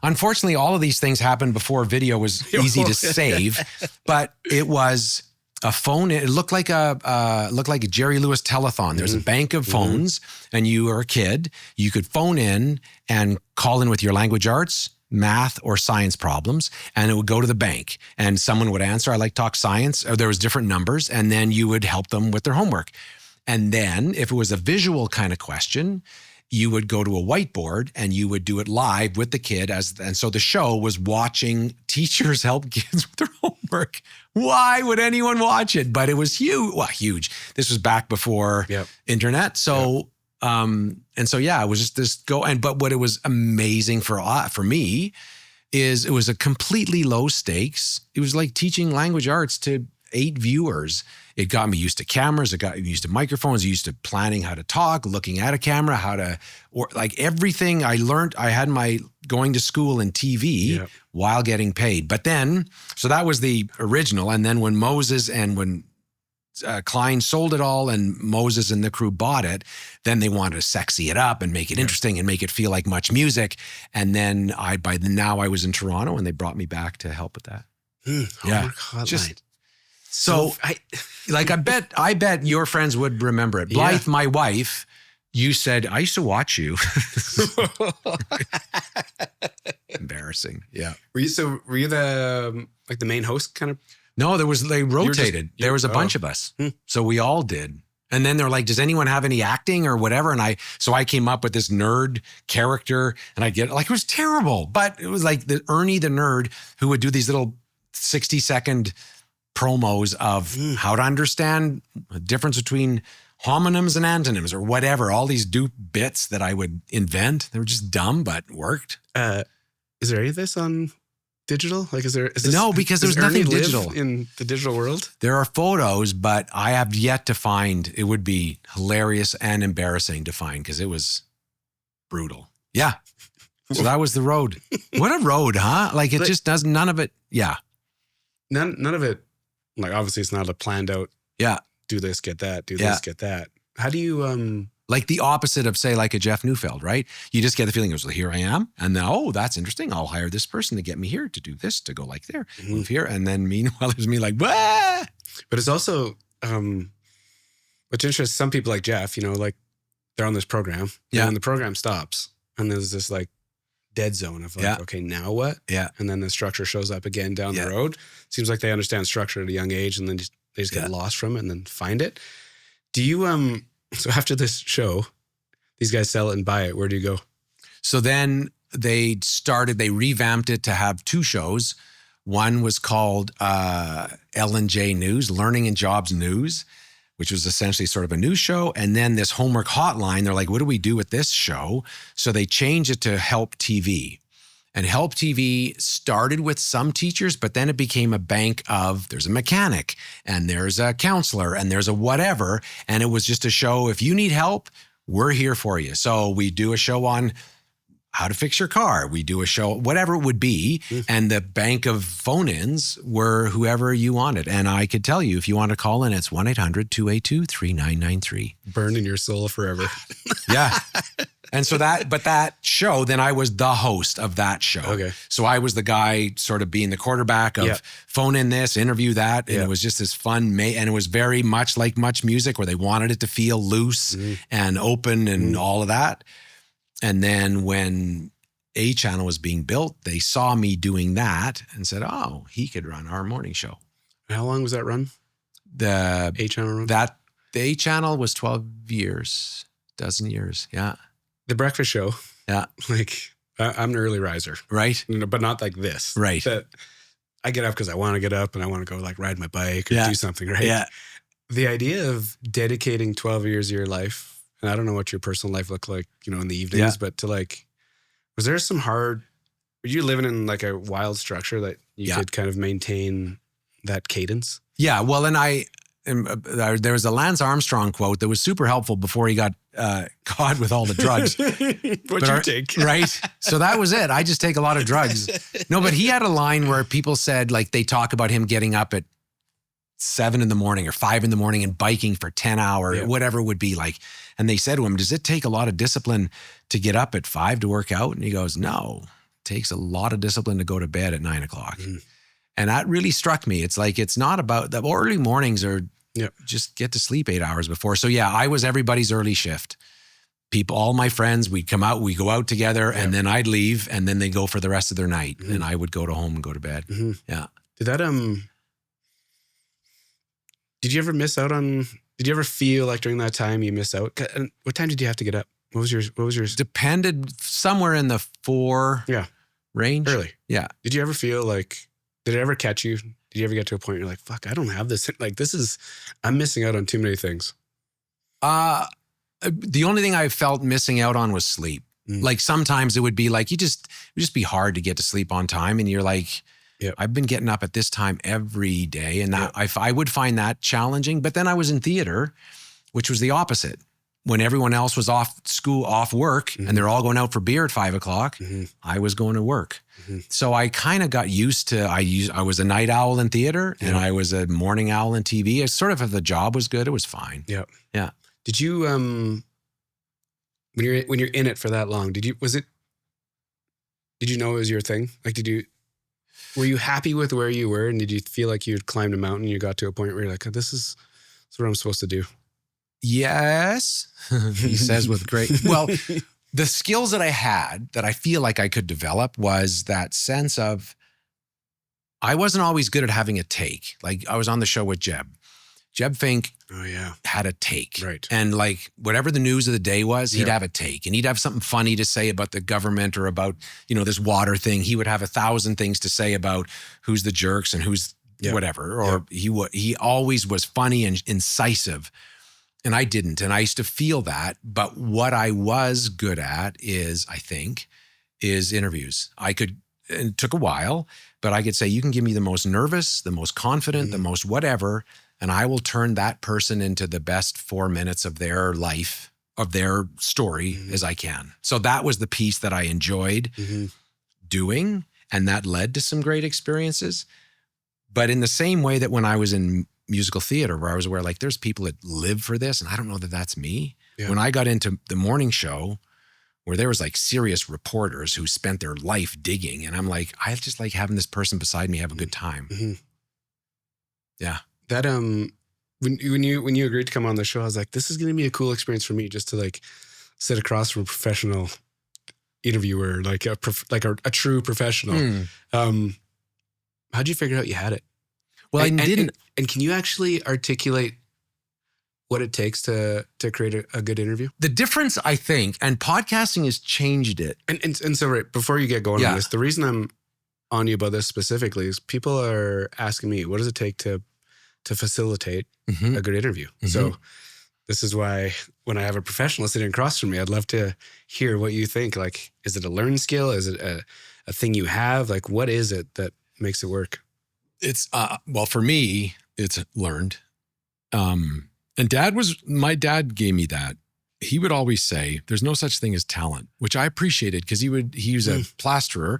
unfortunately, all of these things happened before video was easy to save, but it was a phone. It looked like a Jerry Lewis telethon. There's a bank of phones and you are a kid. You could phone in and call in with your language arts, math or science problems, and it would go to the bank and someone would answer, I like talk science, or there was different numbers, and then you would help them with their homework. And then if it was a visual kind of question, you would go to a whiteboard and you would do it live with the kid and so the show was watching teachers help kids with their homework. Why would anyone watch it? But it was huge. Well, huge. This was back before internet. So, and so, yeah, it was just this but what it was amazing for me is it was a completely low stakes. It was like teaching language arts to 8 viewers. It got me used to cameras. It got me used to microphones, used to planning how to talk, looking at a camera, like everything I learned. I had my going to school in TV while getting paid. But then, so that was the original. And then when Moses and when Klein sold it all and Moses and the crew bought it, then they wanted to sexy it up and make it interesting and make it feel like Much Music. And then now I was in Toronto and they brought me back to help with that. So I bet your friends would remember it. Blythe, my wife, you said, I used to watch you. Embarrassing. Yeah. Were you the main host kind of? No, they rotated. There was a bunch of us. So we all did. And then they're like, does anyone have any acting or whatever? And so I came up with this nerd character and it was terrible, but it was like Ernie the nerd who would do these little 60-second promos of how to understand the difference between homonyms and antonyms or whatever, all these dupe bits that I would invent. They were just dumb, but worked. Is there any of this on digital? Like, no, because there's nothing digital in the digital world. There are photos, but I have yet to find. It would be hilarious and embarrassing to find because it was brutal. Yeah. So that was the road. What a road, huh? Like it just does none of it. Yeah. None of it. Like obviously it's not a planned out. Yeah. Do this, get that. Do this, get that. How do you like the opposite of say like a Jeff Neufeld, right? You just get the feeling, well, here I am. And now, that's interesting. I'll hire this person to get me here to do this, to go like there, move here. And then meanwhile, there's me like, bah! But it's also, which interests some people like Jeff, like they're on this program. Yeah. And then the program stops and there's this like dead zone of like, okay, now what? Yeah. And then the structure shows up again down the road. Seems like they understand structure at a young age and then they just get lost from it and then find it. Do you, so after this show, these guys sell it and buy it. Where do you go? So then they revamped it to have 2 shows. One was called L&J News, Learning and Jobs News, which was essentially sort of a news show. And then this homework hotline, they're like, what do we do with this show? So they changed it to Help TV. And Help TV started with some teachers, but then it became a bank of there's a mechanic and there's a counselor and there's a whatever. And it was just a show. If you need help, we're here for you. So we do a show on how to fix your car. We do a show, whatever it would be. And the bank of phone-ins were whoever you wanted. And I could tell you, if you want to call in, it's 1-800-282-3993. Burned in your soul forever. Yeah. And so that show, then I was the host of that show. Okay. So I was the guy sort of being the quarterback of phone in this, interview that. And it was just this fun, and it was very much like Much Music where they wanted it to feel loose and open and all of that. And then when A Channel was being built, they saw me doing that and said, oh, he could run our morning show. How long was that run? The A Channel run? The A Channel was 12 years, dozen years. Yeah. The breakfast show. Yeah. Like I'm an early riser. Right. But not like this. Right. That I get up because I want to get up and I want to go like ride my bike or do something, right? Yeah. The idea of dedicating 12 years of your life, and I don't know what your personal life looked like, in the evenings, but to like, was there were you living in like a wild structure that you could kind of maintain that cadence? Yeah. Well, and there was a Lance Armstrong quote that was super helpful before he got caught with all the drugs. What'd you take? Right. So that was it. I just take a lot of drugs. No, but he had a line where people said like they talk about him getting up at 7 a.m. or 5 a.m. and biking for 10 hours, whatever it would be like. And they said to him, does it take a lot of discipline to get up at 5 to work out? And he goes, no, it takes a lot of discipline to go to bed at 9 o'clock. And that really struck me. It's like, it's not about the early mornings or just get to sleep 8 hours before. So yeah, I was everybody's early shift. People, all my friends, we'd come out, we go out together and then I'd leave and then they go for the rest of their night. And I would go to home and go to bed. Yeah. Did that, did you ever feel like during that time you missed out? What time did you have to get up? What was your Depended somewhere in the 4 range. Early. Yeah. Did you ever feel like, did it ever catch you? Did you ever get to a point where you're like, fuck, I don't have this. Like, I'm missing out on too many things. The only thing I felt missing out on was sleep. Like sometimes it would be like, it would just be hard to get to sleep on time. And you're like, I've been getting up at this time every day. And that I would find that challenging. But then I was in theater, which was the opposite. When everyone else was off school, off work, and they're all going out for beer at 5 o'clock, I was going to work. So I kind of got used to, I was a night owl in theater and I was a morning owl in TV. It's sort of, if the job was good, it was fine. Yeah. Yeah. Did you, when you're in it for that long, did you know it was your thing? Like, were you happy with where you were? And did you feel like you'd climbed a mountain and you got to a point where you're like, oh, this is what I'm supposed to do? Yes, he says with great, well, the skills that I had that I feel like I could develop was that sense of, I wasn't always good at having a take. Like I was on the show with Jeb Fink had a take. Right. And like whatever the news of the day was, he'd have a take and he'd have something funny to say about the government or about, this water thing. He would have 1,000 things to say about who's the jerks and who's whatever. Or he always was funny and incisive. And I didn't. And I used to feel that. But what I was good at is interviews. And it took a while, but I could say, you can give me the most nervous, the most confident, the most whatever, and I will turn that person into the best 4 minutes of their life, of their story as I can. So that was the piece that I enjoyed doing. And that led to some great experiences. But in the same way that when I was in musical theater, where I was aware, like, there's people that live for this, and I don't know that that's me. Yeah. When I got into the morning show, where there was like serious reporters who spent their life digging, and I'm like, I just like having this person beside me have a good time. Yeah. That when you agreed to come on the show, I was like, this is going to be a cool experience for me, just to like sit across from a professional interviewer, like a true professional. How'd you figure out you had it? Well, I didn't. And can you actually articulate what it takes to create a good interview? The difference, I think, and podcasting has changed it. And so, right, before you get going on this, the reason I'm on you about this specifically is people are asking me, what does it take to facilitate a good interview? So this is why when I have a professional sitting across from me, I'd love to hear what you think. Like, is it a learned skill? Is it a thing you have? Like, what is it that makes it work? It's, well, for me, it's learned. And my dad gave me that. He would always say, there's no such thing as talent, which I appreciated because he was a plasterer,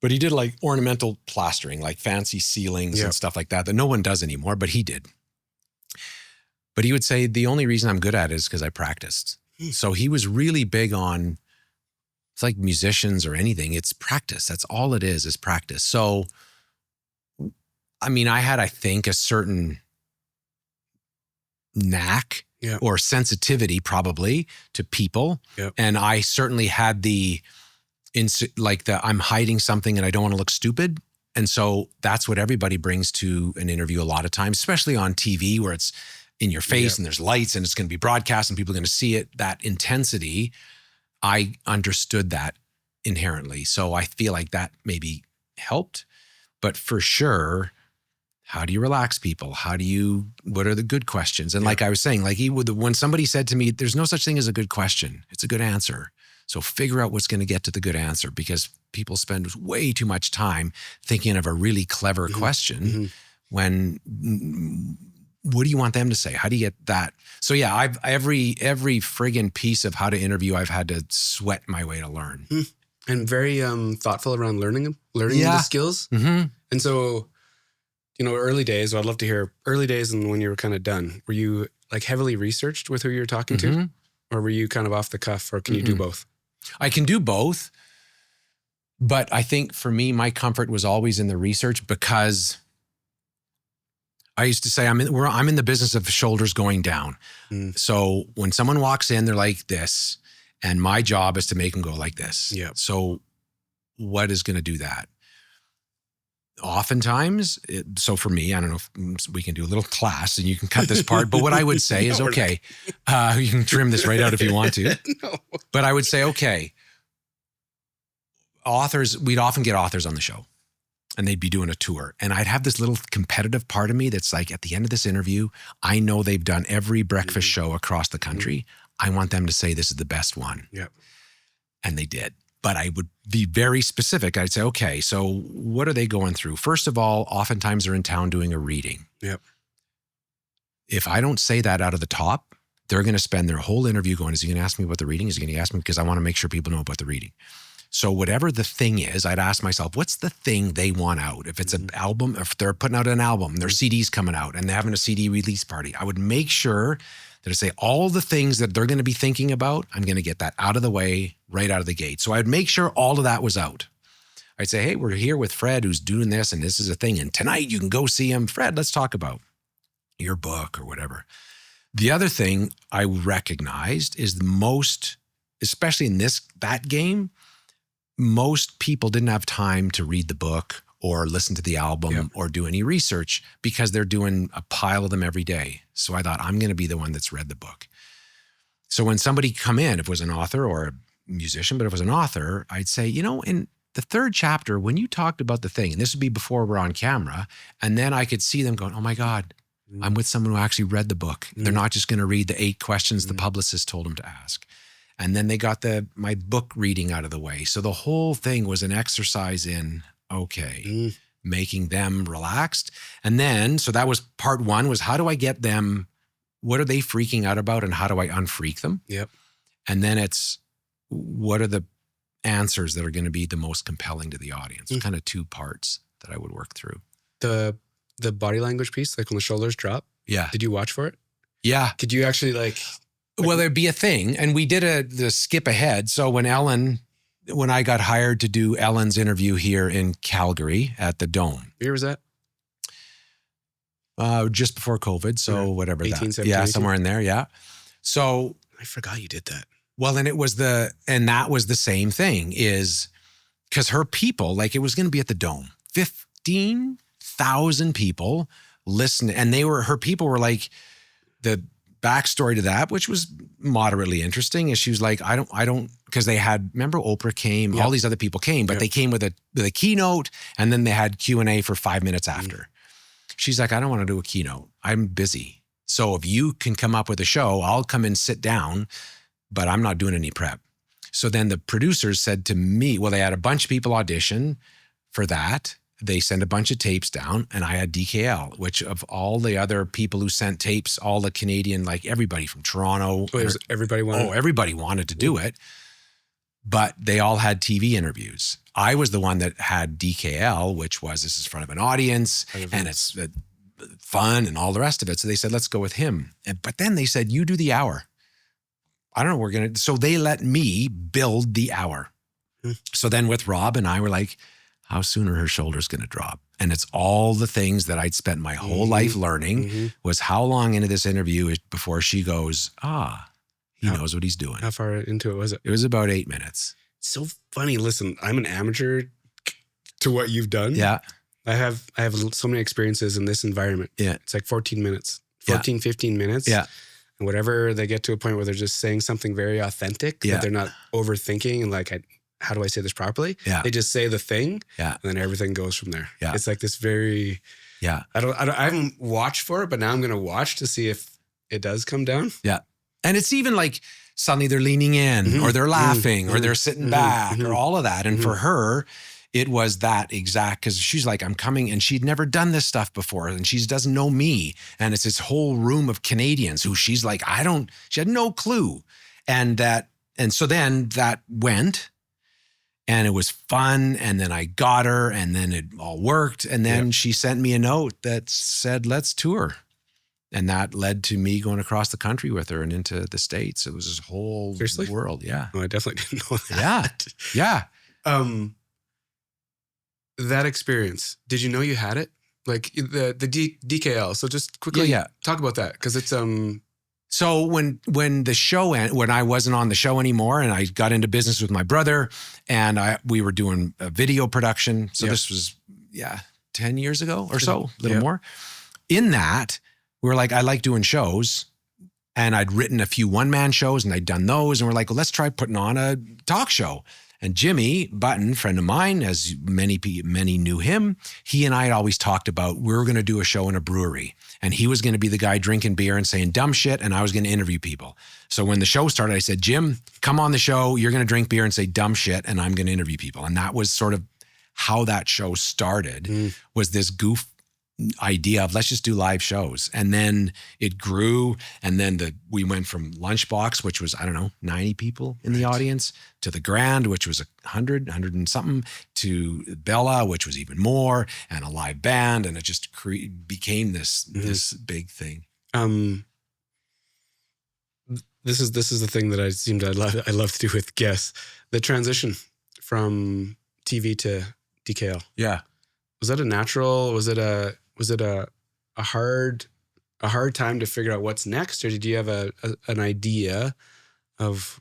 but he did like ornamental plastering, like fancy ceilings and stuff like that no one does anymore, but he did. But he would say, the only reason I'm good at it is because I practiced. So he was really big on, it's like musicians or anything, it's practice. That's all it is practice. So, I mean, I had, I think, a certain knack or sensitivity probably to people. And I certainly had I'm hiding something and I don't want to look stupid. And so that's what everybody brings to an interview a lot of times, especially on TV where it's in your face and there's lights and it's going to be broadcast and people are going to see it. That intensity, I understood that inherently. So I feel like that maybe helped. But for sure, how do you relax people? What are the good questions? And like I was saying, like when somebody said to me, there's no such thing as a good question. It's a good answer. So figure out what's going to get to the good answer, because people spend way too much time thinking of a really clever question when what do you want them to say? How do you get that? So yeah, I've every friggin' piece of how to interview, I've had to sweat my way to learn. And very thoughtful around learning the skills. And so, early days, I'd love to hear early days and when you were kind of done. Were you like heavily researched with who you were talking to? Or were you kind of off the cuff, or can you do both? I can do both. But I think for me, my comfort was always in the research, because I used to say, I'm in the business of shoulders going down. So when someone walks in, they're like this, and my job is to make them go like this. So what is going to do that? Oftentimes, so for me, I don't know if we can do a little class and you can cut this part, but what I would say is, okay, you can trim this right out if you want to. No. But I would say, okay, authors, we'd often get authors on the show and they'd be doing a tour. And I'd have this little competitive part of me that's like, at the end of this interview, I know they've done every breakfast show across the country. I want them to say this is the best one. Yep. And they did. But I would be very specific. I'd say, okay, so what are they going through? First of all, oftentimes they're in town doing a reading. Yep. If I don't say that out of the top, they're going to spend their whole interview going, is he going to ask me about the reading? Is he going to ask me? Because I want to make sure people know about the reading. So whatever the thing is, I'd ask myself, what's the thing they want out? If it's an album, if they're putting out an album, their CD's coming out and they're having a CD release party, I would make sure that I say all the things that they're going to be thinking about, I'm going to get that out of the way right out of the gate. So I'd make sure all of that was out. I'd say, hey, we're here with Fred who's doing this and this is a thing. And tonight you can go see him. Fred, let's talk about your book or whatever. The other thing I recognized is the most, especially in that game, most people didn't have time to read the book or listen to the album or do any research because they're doing a pile of them every day. So I thought, I'm going to be the one that's read the book. So when somebody come in, if it was an author or a musician, but if it was an author, I'd say, in the third chapter, when you talked about the thing, and this would be before we're on camera, and then I could see them going, oh my God, I'm with someone who actually read the book. They're not just going to read the 8 questions the publicist told them to ask. And then they got my book reading out of the way. So the whole thing was an exercise in, making them relaxed. And then, so that was part one, was how do I get them, what are they freaking out about and how do I unfreak them? Yep. And then it's, what are the answers that are going to be the most compelling to the audience? Kind of 2 parts that I would work through. The body language piece, like when the shoulders drop. Yeah. Did you watch for it? Yeah. Could you actually Well, there'd be a thing. And we did the skip ahead. So when I got hired to do Ellen's interview here in Calgary at the Dome. What year was that? Just before COVID. So whatever 18, that. 17, Yeah, 18? somewhere in there. Yeah. So. I forgot you did that. Well, and that was the same thing is because her people, like it was going to be at the Dome, 15,000 people listening. And her people were like, the backstory to that, which was moderately interesting, is she was like, I don't, because they had, remember Oprah came, all these other people came, but they came with a keynote and then they had Q&A for 5 minutes after. She's like, I don't want to do a keynote. I'm busy. So if you can come up with a show, I'll come and sit down, but I'm not doing any prep. So then the producers said to me, well, they had a bunch of people audition for that. They sent a bunch of tapes down and I had DKL, which of all the other people who sent tapes, all the Canadian, like everybody from Toronto. Everybody wanted everybody wanted to do it, but they all had TV interviews. I was the one that had DKL, which was this is in front of an audience and it's fun and all the rest of it. So they said, let's go with him. But then they said, you do the hour. I don't know, so they let me build the hour. So then with Rob and I were like, how soon are her shoulders going to drop? And it's all the things that I'd spent my whole life learning was how long into this interview before she goes, he knows what he's doing. How far into it was it? It was about 8 minutes. So funny. Listen, I'm an amateur to what you've done. Yeah. I have so many experiences in this environment. Yeah. It's like 15 minutes, 15 minutes. Yeah. And whatever, they get to a point where they're just saying something very authentic that they're not overthinking and like, how do I say this properly? Yeah. They just say the thing and then everything goes from there. Yeah. It's like this very, I haven't watched for it, but now I'm going to watch to see if it does come down. Yeah. And it's even like suddenly they're leaning in or they're laughing or they're sitting back or all of that. And for her, it was that exact, because she's like, I'm coming, and she'd never done this stuff before, and she doesn't know me. And it's this whole room of Canadians who she's like, she had no clue. And so then that went, and it was fun. And then I got her, and then it all worked. And then she sent me a note that said, let's tour. And that led to me going across the country with her and into the States. It was this whole world. Yeah. Oh, I definitely didn't know that. Yeah. That experience, did you know you had it? Like the DKL. So just quickly talk about that. Cause it's, so when the show when I wasn't on the show anymore and I got into business with my brother and we were doing a video production. So this was, 10 years ago or so, a little Yeah. more. In that, we were like, I like doing shows. And I'd written a few one-man shows and I'd done those. And we're like, well, let's try putting on a talk show. And Jimmy Button, friend of mine, as many knew him, he and I had always talked about we were going to do a show in a brewery. And he was going to be the guy drinking beer and saying dumb shit. And I was going to interview people. So when the show started, I said, Jim, come on the show. You're going to drink beer and say dumb shit. And I'm going to interview people. And that was sort of how that show started, was this goof idea of let's just do live shows. And then it grew. And then we went from Lunchbox, which was, 90 people in the audience, to the Grand, which was 100 and something, to Bella, which was even more, and a live band. And it just became this big thing. This is the thing that I love to do with guests. The transition from TV to DKL. Yeah. Was that a natural? Was it a hard time to figure out what's next, or did you have an idea of?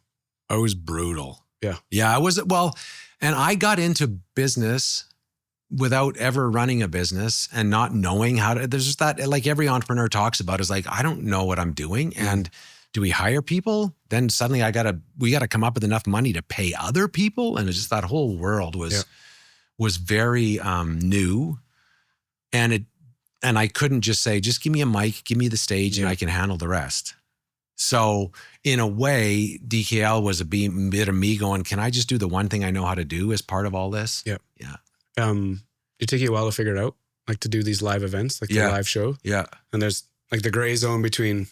It was brutal. Yeah. Yeah, it was. Well, and I got into business without ever running a business and not knowing how to. There's just that, like every entrepreneur talks about, is like, I don't know what I'm doing. And do we hire people? Then suddenly we got to come up with enough money to pay other people. And it's just that whole world was very new. And I couldn't just say, just give me a mic, give me the stage, and I can handle the rest. So in a way, DKL was a bit of me going, can I just do the one thing I know how to do as part of all this? Yeah. Yeah. Did it take you a while to figure it out? Like to do these live events, like the live show? Yeah. And there's like the gray zone between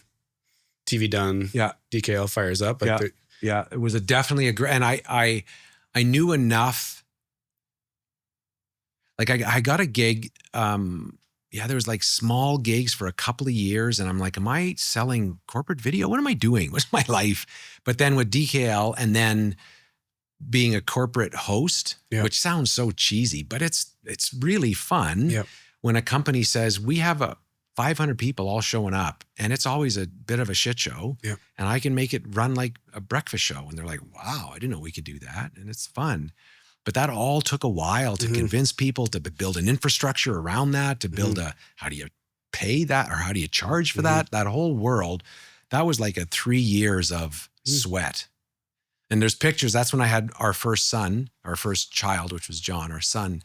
TV done, DKL fires up. Like it was definitely a great, and I knew enough. Like I got a gig, there was like small gigs for a couple of years. And I'm like, am I selling corporate video? What am I doing? What's my life? But then with DKL and then being a corporate host, which sounds so cheesy, but it's really fun when a company says, we have 500 people all showing up, and it's always a bit of a shit show. Yeah. And I can make it run like a breakfast show. And they're like, wow, I didn't know we could do that. And it's fun. But that all took a while to convince people, to build an infrastructure around that, to build how do you pay that, or how do you charge for that whole world. That was like 3 years of sweat. And there's pictures. That's when I had our first child, which was John, our son.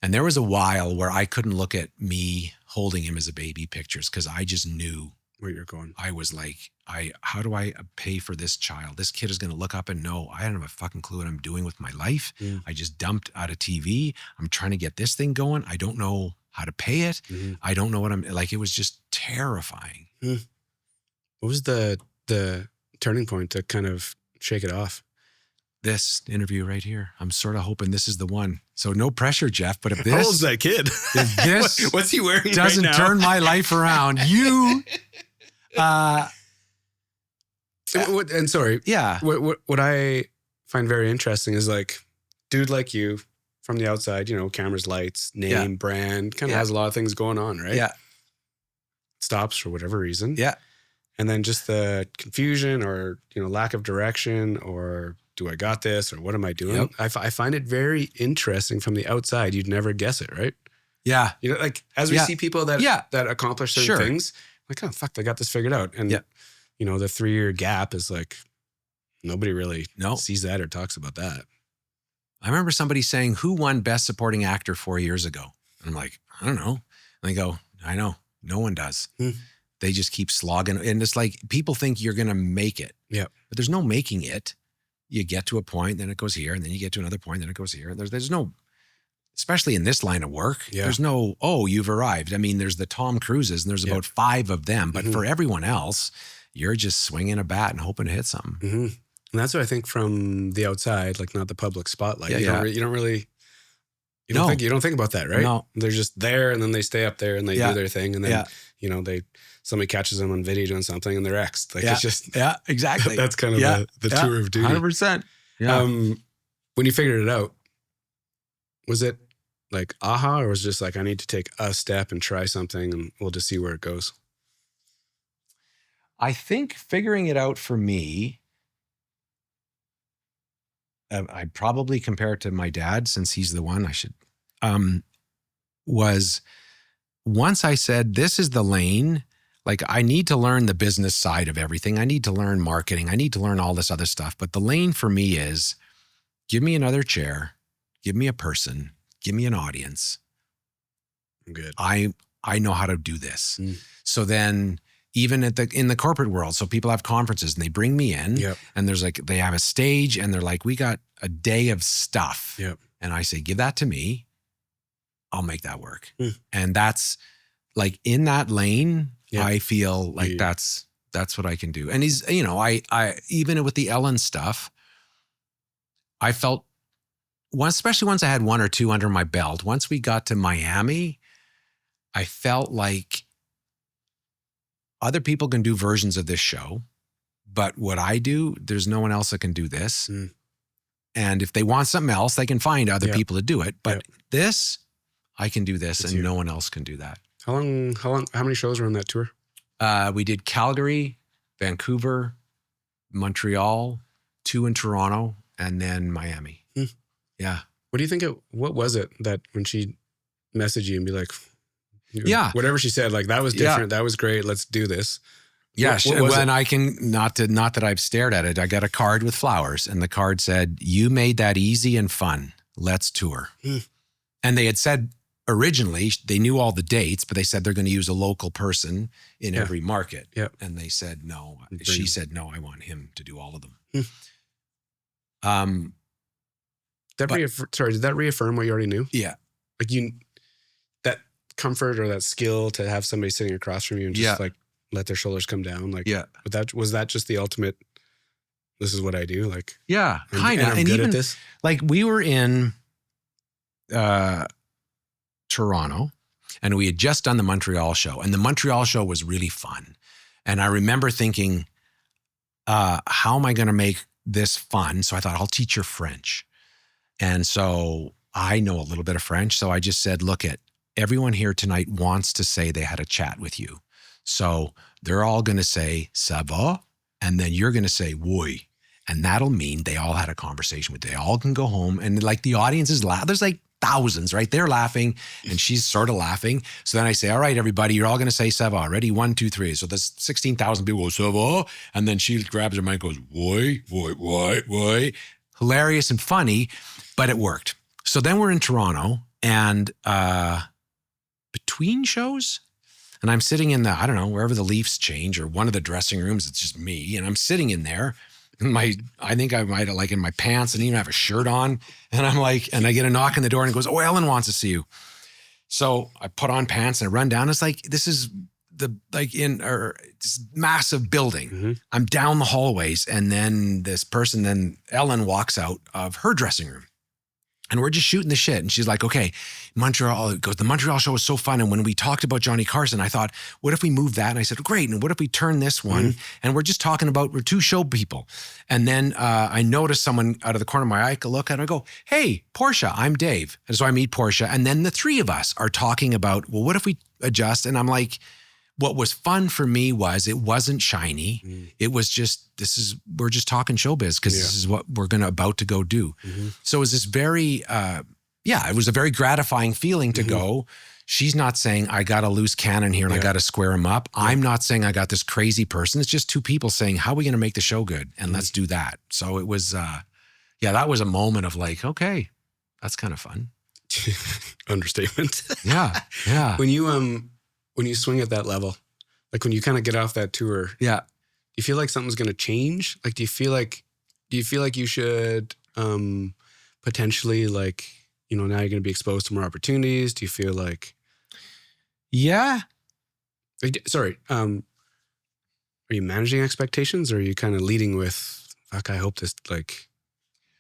And there was a while where I couldn't look at me holding him as a baby pictures, because I just knew where you're going. I was like, how do I pay for this child? This kid is going to look up and know I don't have a fucking clue what I'm doing with my life. I just dumped out of TV. I'm trying to get this thing going. I don't know how to pay it. I don't know what I'm like. It was just terrifying. What was the turning point to kind of shake it off? This interview right here. I'm sort of hoping this is the one. So no pressure, Jeff, but if this... How old's that kid? If this what's he wearing doesn't right now? turn my life around, you... and sorry. Yeah. What I find very interesting is like, dude like you from the outside, cameras, lights, name, brand, kind of has a lot of things going on, right? Yeah. Stops for whatever reason. Yeah. And then just the confusion or, lack of direction, or do I got this, or what am I doing? Yep. I find it very interesting from the outside. You'd never guess it, right? Yeah. Like as we see people that accomplish certain things, like, oh, fuck, they got this figured out. And, the 3-year gap is like, nobody really sees that or talks about that. I remember somebody saying, who won Best Supporting Actor 4 years ago? And I'm like, I don't know. And they go, I know. No one does. They just keep slogging. And it's like, people think you're going to make it. Yeah. But there's no making it. You get to a point, then it goes here, and then you get to another point, then it goes here. And there's no, especially in this line of work, there's no, you've arrived. I mean, there's the Tom Cruises, and there's about 5 of them. But for everyone else, you're just swinging a bat and hoping to hit something. And that's what I think from the outside, like not the public spotlight. You don't think about that, right? No. They're just there, and then they stay up there and they do their thing, and then somebody catches them on video doing something and they're X'd. Like it's just exactly. That's kind of the tour of duty. 100%. Yeah. When you figured it out, was it like aha, or was it just like, I need to take a step and try something and we'll just see where it goes? I think figuring it out for me, I'd probably compare it to my dad, since he's the one I should. was once I said, this is the lane, like I need to learn the business side of everything. I need to learn marketing. I need to learn all this other stuff. But the lane for me is give me another chair, give me a person, give me an audience. Good. I know how to do this. So then even in the corporate world, so people have conferences and they bring me in and there's like, they have a stage and they're like, we got a day of stuff. And I say, give that to me. I'll make that work. And that's like in that lane, I feel like that's what I can do. And he's, you know, I even with the Ellen stuff, I felt especially once I had one or two under my belt, once we got to Miami, I felt like other people can do versions of this show, but what I do, there's no one else that can do this. And if they want something else, they can find other people to do it. But this, I can do this, and no one else can do that. How many shows were on that tour? We did Calgary, Vancouver, Montreal, 2 in Toronto, and then Miami. Yeah. What do you think what was it that when she messaged you and be like, whatever she said, like that was different. That was great. Let's do this. Yeah. When I can, not that I've stared at it. I got a card with flowers and the card said, you made that easy and fun. Let's tour. And they had said originally, they knew all the dates, but they said they're going to use a local person in every market. And they said, no, she said, no, I want him to do all of them. Did that reaffirm what you already knew? Yeah. Like that comfort or that skill to have somebody sitting across from you and just like let their shoulders come down. Like, was that just the ultimate, this is what I do? Like, kind of. And good at this. Like we were in Toronto and we had just done the Montreal show, and the Montreal show was really fun. And I remember thinking, how am I going to make this fun? So I thought, I'll teach her French. And so I know a little bit of French. So I just said, look, everyone here tonight wants to say they had a chat with you. So they're all going to say, ça va? And then you're going to say, oui. And that'll mean they all had a conversation with you. They all can go home. And like the audience is loud. There's like thousands, right? They're laughing and she's sort of laughing. So then I say, all right, everybody, you're all going to say ça va. Ready? 1, 2, 3. So there's 16,000 people go, ça va? And then she grabs her mic and goes, oui, oui, oui, oui. Hilarious and funny, but it worked. So then we're in Toronto and between shows, and I'm sitting in the, I don't know, wherever the Leafs change or one of the dressing rooms, it's just me. And I'm sitting in there I think I might have like in my pants and even have a shirt on. And I'm like, and I get a knock on the door and it goes, oh, Ellen wants to see you. So I put on pants and I run down. It's like, this is this massive building. I'm down the hallways. And then Ellen walks out of her dressing room. And we're just shooting the shit. And she's like, okay, Montreal goes, the Montreal show was so fun. And when we talked about Johnny Carson, I thought, what if we move that? And I said, great. And what if we turn this one? And we're just talking about, we're 2 show people. And then I noticed someone out of the corner of my eye, I look at her and I go, hey, Portia, I'm Dave. And so I meet Portia. And then the 3 of us are talking about, well, what if we adjust? And I'm like, what was fun for me was it wasn't shiny. It was just, we're just talking showbiz because this is what we're about to go do. So it was this very, it was a very gratifying feeling to go, she's not saying I got a loose cannon here and I got to square him up. I'm not saying I got this crazy person. It's just 2 people saying, how are we going to make the show good? And let's do that. So it was, that was a moment of like, okay, that's kind of fun. Understatement. Yeah. When you swing at that level, like when you kind of get off that tour, do you feel like something's going to change? Like, do you feel like you should potentially like, now you're going to be exposed to more opportunities? Do you feel like, sorry, are you managing expectations or are you kind of leading with, fuck, I hope this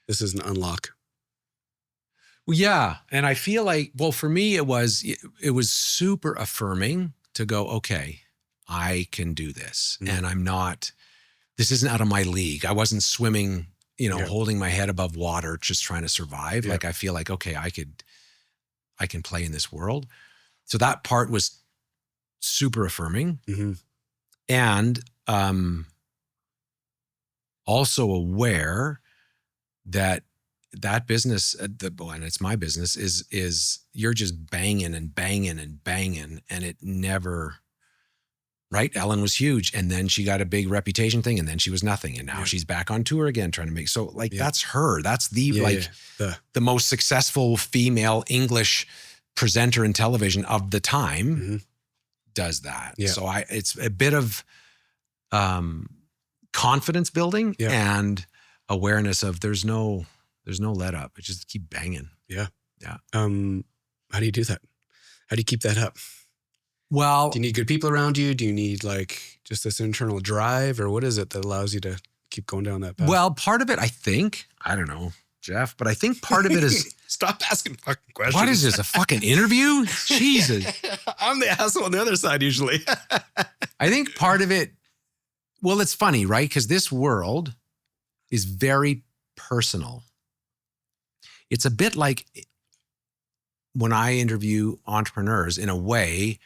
is an unlock? Yeah. And I feel like, well, for me, it was super affirming to go, okay, I can do this. And this isn't out of my league. I wasn't swimming, holding my head above water, just trying to survive. Like, I feel like, okay, I can play in this world. So that part was super affirming. And also aware that that business, and it's my business, is you're just banging and banging and banging, and it never, right? Ellen was huge, and then she got a big reputation thing, and then she was nothing, and now she's back on tour again trying to make. So like that's her. That's the the most successful female English presenter in television of the time does that. Yeah. So it's a bit of confidence building and awareness of there's no let up. It just keep banging. Yeah. Yeah. How do you do that? How do you keep that up? Well, do you need good people around you? Do you need like just this internal drive, or what is it that allows you to keep going down that path? Well, part of it, I think, I don't know, Jeff, but I think part of it is stop asking fucking questions. What is this? A fucking interview? Jesus. I'm the asshole on the other side usually. I think part of it, well, it's funny, right? Because this world is very personal. It's a bit like when I interview entrepreneurs, in a way,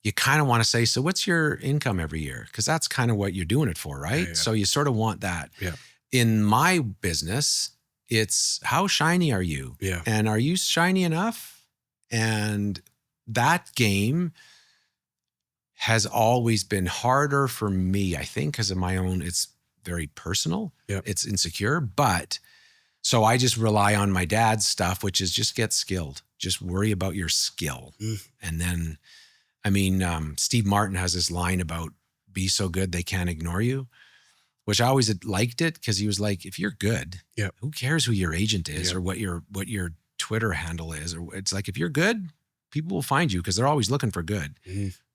you kind of want to say, so what's your income every year? Because that's kind of what you're doing it for, right? Yeah. So you sort of want that. Yeah. In my business, it's how shiny are you? Yeah. And are you shiny enough? And that game has always been harder for me, I think, because of my own, it's very personal. Yeah. It's insecure. But so I just rely on my dad's stuff, which is just get skilled. Just worry about your skill. And then, I mean, Steve Martin has this line about be so good they can't ignore you, which I always liked it because he was like, if you're good, who cares who your agent is or what your Twitter handle is? Or it's like, if you're good, people will find you because they're always looking for good.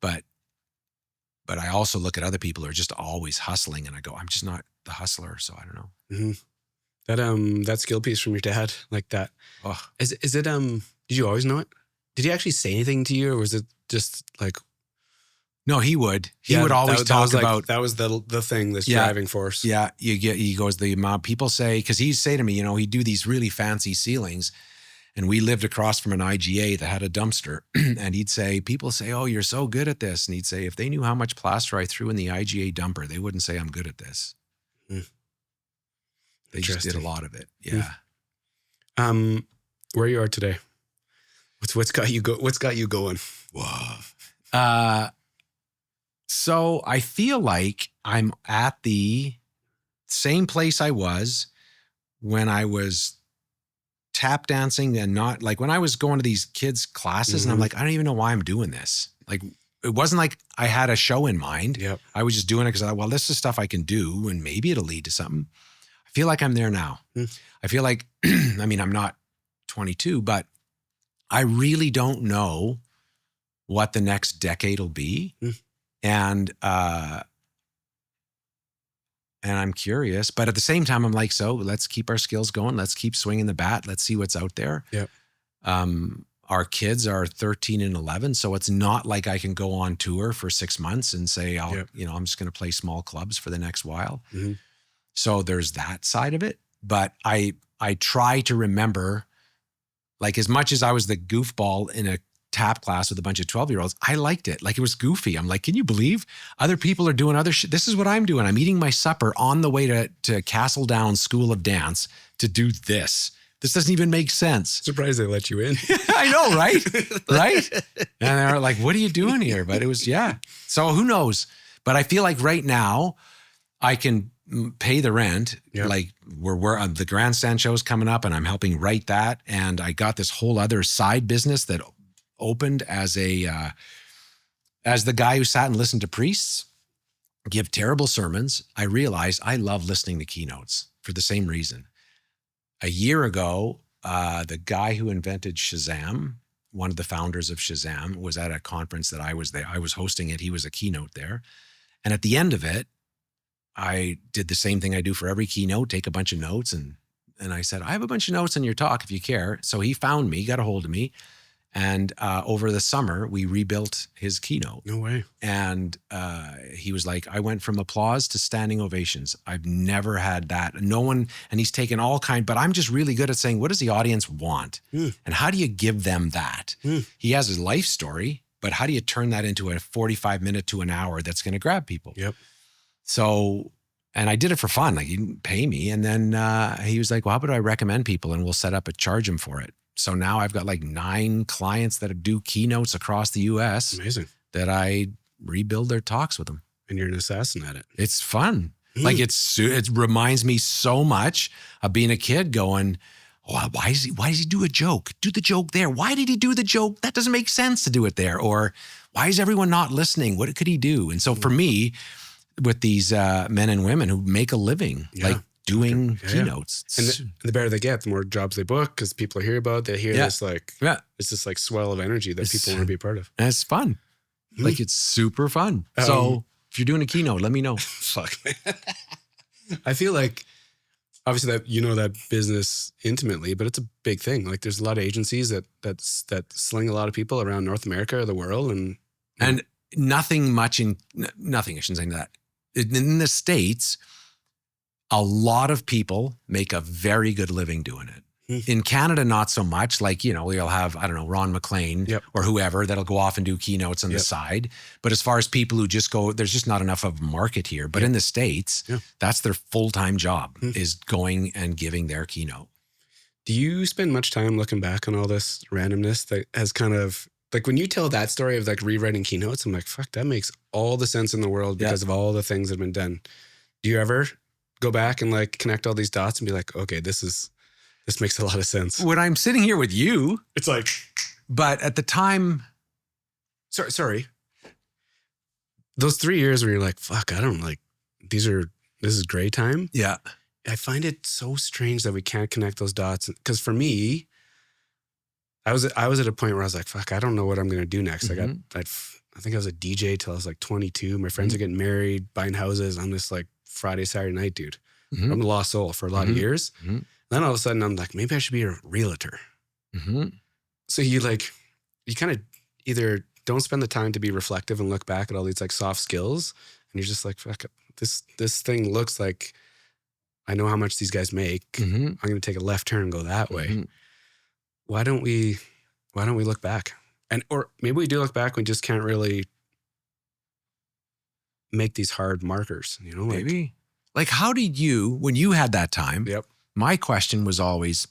But I also look at other people who are just always hustling, and I go, I'm just not the hustler, so I don't know. That skill piece from your dad, like that. Oh. Is it did you always know it? Did he actually say anything to you, or was it just like? No, he would. He would always talk about that was the thing, this driving force. Yeah, he goes, the amount people say, because he'd say to me, he'd do these really fancy ceilings, and we lived across from an IGA that had a dumpster, and he'd say, people say, oh, you're so good at this, and he'd say, if they knew how much plaster I threw in the IGA dumper, they wouldn't say I'm good at this. They just did a lot of it. Yeah. Where you are today? What's got you going? Wow. So I feel like I'm at the same place I was when I was tap dancing, and not like when I was going to these kids' classes, and I'm like, I don't even know why I'm doing this. Like, it wasn't like I had a show in mind. Yep. I was just doing it because this is stuff I can do, and maybe it'll lead to something. I feel like I'm there now. I feel like, I mean, I'm not 22, but I really don't know what the next decade will be. And I'm curious, but at the same time, I'm like, so let's keep our skills going. Let's keep swinging the bat. Let's see what's out there. Yep. Our kids are 13 and 11. So it's not like I can go on tour for 6 months and say, I'm just going to play small clubs for the next while. So there's that side of it. But I try to remember, like, as much as I was the goofball in a tap class with a bunch of 12-year-olds, I liked it. Like, it was goofy. I'm like, can you believe other people are doing other shit? This is what I'm doing. I'm eating my supper on the way to Castle Down School of Dance to do this. This doesn't even make sense. Surprised they let you in. I know, right? Right? And they're like, what are you doing here? But it was, So who knows? But I feel like right now I can pay the rent. Like we're the grandstand show's coming up, and I'm helping write that. And I got this whole other side business that opened as the guy who sat and listened to priests give terrible sermons. I realized I love listening to keynotes for the same reason. A year ago, the guy who invented Shazam, one of the founders of Shazam, was at a conference that I was there. I was hosting it. He was a keynote there. And at the end of it, I did the same thing I do for every keynote, take a bunch of notes. And I said, I have a bunch of notes on your talk if you care. So he found me, got a hold of me. And over the summer, we rebuilt his keynote. No way. And he was like, I went from applause to standing ovations. I've never had that. No one, and he's taken all kind, but I'm just really good at saying, what does the audience want? And how do you give them that? He has his life story, but how do you turn that into a 45 minute to an hour that's going to grab people? Yep. So And I did it for fun. Like, he didn't pay me. And then he was like, well, how about I recommend people and we'll set up a charge him for it. So now I've got like 9 clients that do keynotes across the US. Amazing. That I rebuild their talks with them. And you're an assassin at it. It's fun. Like, it reminds me so much of being a kid going, oh, why does he do a joke? Do the joke there. Why did he do the joke? That doesn't make sense to do it there. Or why is everyone not listening? What could he do? And so for me, with these men and women who make a living, like doing keynotes. And the better they get, the more jobs they book, because people hear about it. They hear this it's this like swell of energy that people want to be a part of. And it's fun. Like, it's super fun. So if you're doing a keynote, let me know. Fuck, man. I feel like, obviously, that that business intimately, but it's a big thing. Like, there's a lot of agencies that sling a lot of people around North America or the world, and nothing. I shouldn't say that. In the States, a lot of people make a very good living doing it. In Canada, not so much. Like, you'll have, I don't know, Ron McLean or whoever that'll go off and do keynotes on the side. But as far as people who just go, there's just not enough of a market here. But in the States, that's their full-time job is going and giving their keynote. Do you spend much time looking back on all this randomness that has kind of, like, when you tell that story of like rewriting keynotes, I'm like, fuck, that makes all the sense in the world because of all the things that have been done. Do you ever go back and like connect all these dots and be like, okay, this makes a lot of sense? When I'm sitting here with you, it's like, but at the time, sorry. Those 3 years where you're like, fuck, I don't like, this is gray time. Yeah. I find it so strange that we can't connect those dots. Because for me, I was at a point where I was like, fuck, I don't know what I'm going to do next. I think I was a DJ till I was like 22. My friends are getting married, buying houses. I'm just like Friday, Saturday night dude. I'm a lost soul for a lot of years. Then all of a sudden I'm like, maybe I should be a realtor. So you kind of either don't spend the time to be reflective and look back at all these like soft skills. And you're just like, fuck it. This thing looks like I know how much these guys make. I'm going to take a left turn and go that way. Why don't we look back? Or maybe we do look back. We just can't really make these hard markers, maybe. Like, how did you, when you had that time, my question was always,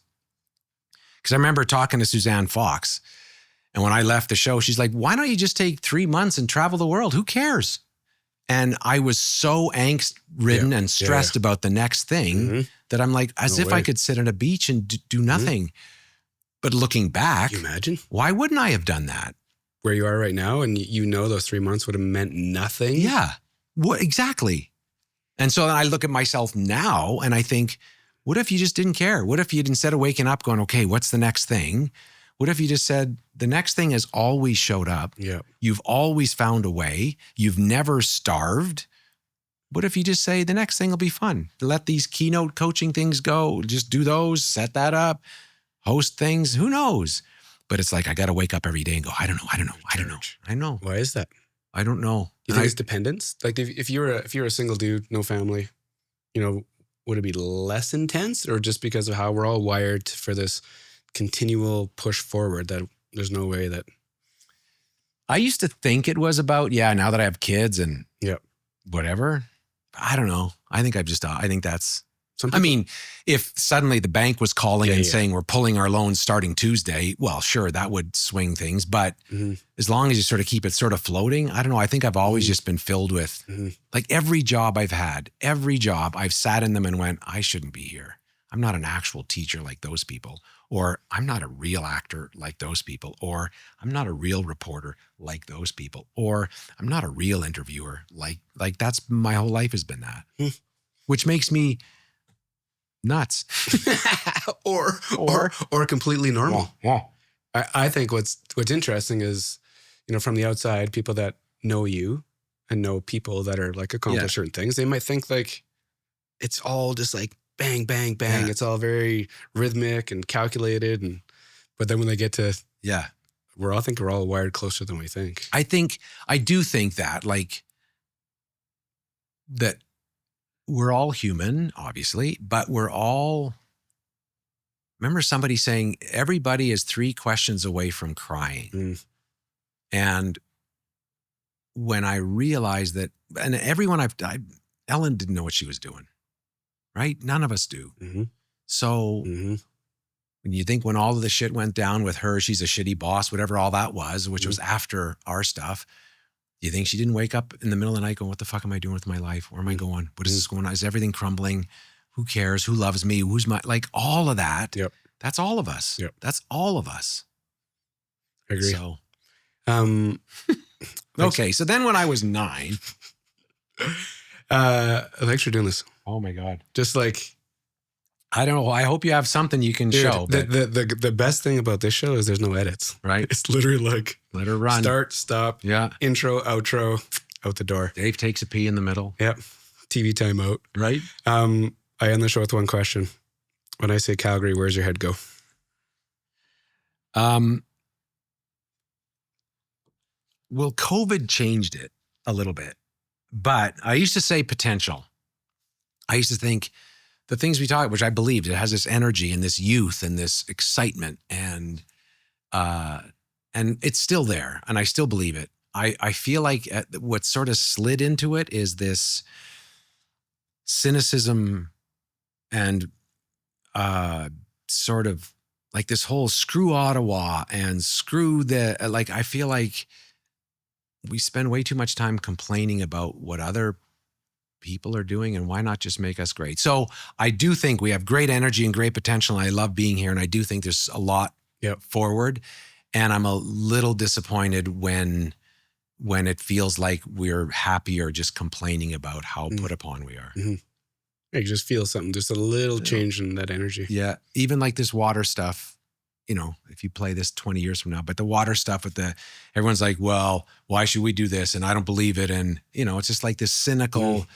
because I remember talking to Suzanne Fox, and when I left the show, she's like, why don't you just take 3 months and travel the world? Who cares? And I was so angst-ridden and stressed about the next thing that I'm like, as if I could sit on a beach and do nothing. But looking back, can you imagine? Why wouldn't I have done that? Where you are right now, and those 3 months would have meant nothing. Yeah, what exactly? And so I look at myself now and I think, what if you just didn't care? What if you'd, instead of waking up going, okay, what's the next thing? What if you just said, the next thing has always showed up. Yeah. You've always found a way. You've never starved. What if you just say, the next thing will be fun? Let these keynote coaching things go. Just do those, set that up, host things. Who knows? But it's like, I got to wake up every day and go, I don't know. Why is that? I don't know. You think it's dependence? Like if you're a single dude, no family, would it be less intense, or just because of how we're all wired for this continual push forward that there's no way that... I used to think it was about, now that I have kids and whatever, I don't know. I think that's... I mean, if suddenly the bank was calling and saying we're pulling our loans starting Tuesday, well, sure, that would swing things. But as long as you sort of keep it sort of floating, I don't know. I think I've always just been filled with, like, every job I've sat in them and went, I shouldn't be here. I'm not an actual teacher like those people, or I'm not a real actor like those people, or I'm not a real reporter like those people, or I'm not a real interviewer. Like that's my whole life has been that, which makes me nuts or completely normal. I think what's interesting is, from the outside, people that know you and know people that are like accomplish certain things, they might think like it's all just like bang, bang, bang. It's all very rhythmic and calculated. But then when they get to, we're all wired closer than we think. I do think that that we're all human, obviously, but remember somebody saying everybody is 3 questions away from crying. And when I realized that, and everyone Ellen didn't know what she was doing, right? None of us do. Mm-hmm. So when you think when all of the shit went down with her, she's a shitty boss, whatever all that was, which was after our stuff, do you think she didn't wake up in the middle of the night going, what the fuck am I doing with my life? Where am I going? What is this going on? Is everything crumbling? Who cares? Who loves me? Who's my, like all of that. Yep. That's all of us. Yep. That's all of us. I agree. So, Thanks. okay. So then when I was 9, thanks for doing this. oh my God. Just like, I don't know. I hope you have something you can dude, show. the best thing about this show is there's no edits. Right. It's literally like Let her run. start, stop, Yeah. intro, outro, out the door. Dave takes a pee in the middle. Yep. TV timeout. Right. I end the show with one question. When I say Calgary, where's your head go? Well, COVID changed it a little bit, but I used to say potential. I used to think the things we talk, which I believed, it has this energy and this youth and this excitement, and it's still there, and I still believe it. I feel like what sort of slid into it is this cynicism and sort of like this whole screw Ottawa and screw the, like, I feel like we spend way too much time complaining about what other people are doing, and why not just make us great? So I do think we have great energy and great potential, and I love being here, and I do think there's a lot forward, and I'm a little disappointed when it feels like we're happy or just complaining about how put upon we are. Mm-hmm. You just feel something, just a little change in that energy. Yeah. Even like this water stuff, you know, if you play this 20 years from now, but the water stuff with everyone's like, well, why should we do this? And I don't believe it. And, you know, it's just like this cynical,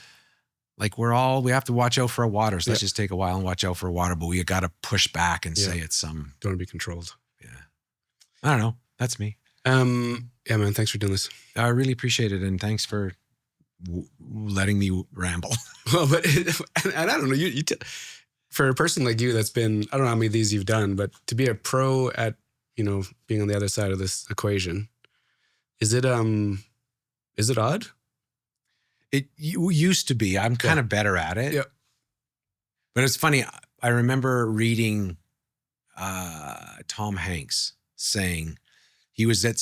like we have to watch out for our water. So let's just take a while and watch out for water, but we got to push back and say it's some. Don't want to be controlled. Yeah. I don't know. That's me. Yeah, man. Thanks for doing this. I really appreciate it. And thanks for letting me ramble. Well, but, and I don't know, for a person like you that's been, I don't know how many of these you've done, but to be a pro at, you know, being on the other side of this equation, is it odd? It used to be. I'm kind of better at it. Yeah. But it's funny. I remember reading Tom Hanks saying he was at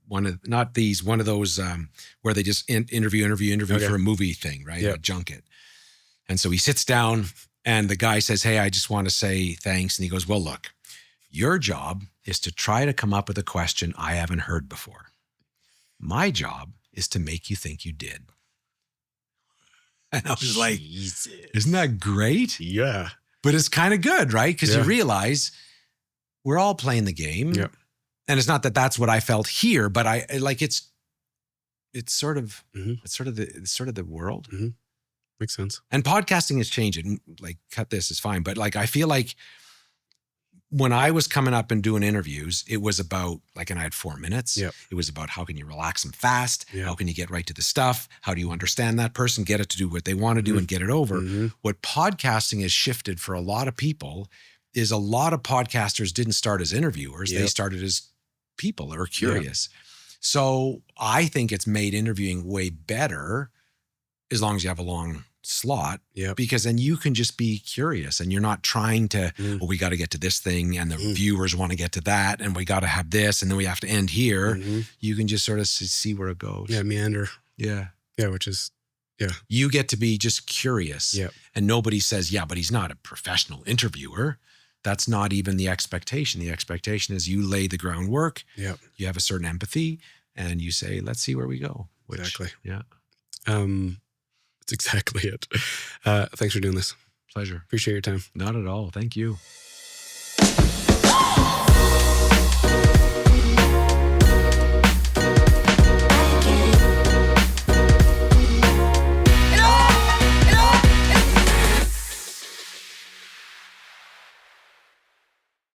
one of those where they just interview for a movie thing, right? A junket. And so he sits down and the guy says, hey, I just want to say thanks. And he goes, well, look, your job is to try to come up with a question I haven't heard before. My job is to make you think you did. And I was like, isn't that great? Yeah. But it's kind of good, right? Because you realize we're all playing the game. Yeah. And it's not that that's what I felt here, but I like it's sort of the world. Mm-hmm. Makes sense. And podcasting is changing. Like, cut this is fine, but like I feel like when I was coming up and doing interviews, it was about like, and I had 4 minutes. Yep. It was about how can you relax them fast? Yep. How can you get right to the stuff? How do you understand that person, get it to do what they want to do and get it over? Mm-hmm. What podcasting has shifted for a lot of people is a lot of podcasters didn't start as interviewers. They started as people or curious. So I think it's made interviewing way better as long as you have a long slot, because then you can just be curious and you're not trying to, well, we got to get to this thing and the viewers want to get to that and we got to have this and then we have to end here. You can just sort of see where it goes. Yeah, meander. Yeah. Yeah, which is, you get to be just curious. Yeah. And nobody says, yeah, but he's not a professional interviewer. That's not even the expectation. The expectation is you lay the groundwork. Yeah. You have a certain empathy and you say, let's see where we go. Exactly. Yeah. That's exactly it. Thanks for doing this. Pleasure. Appreciate your time. Not at all. Thank you.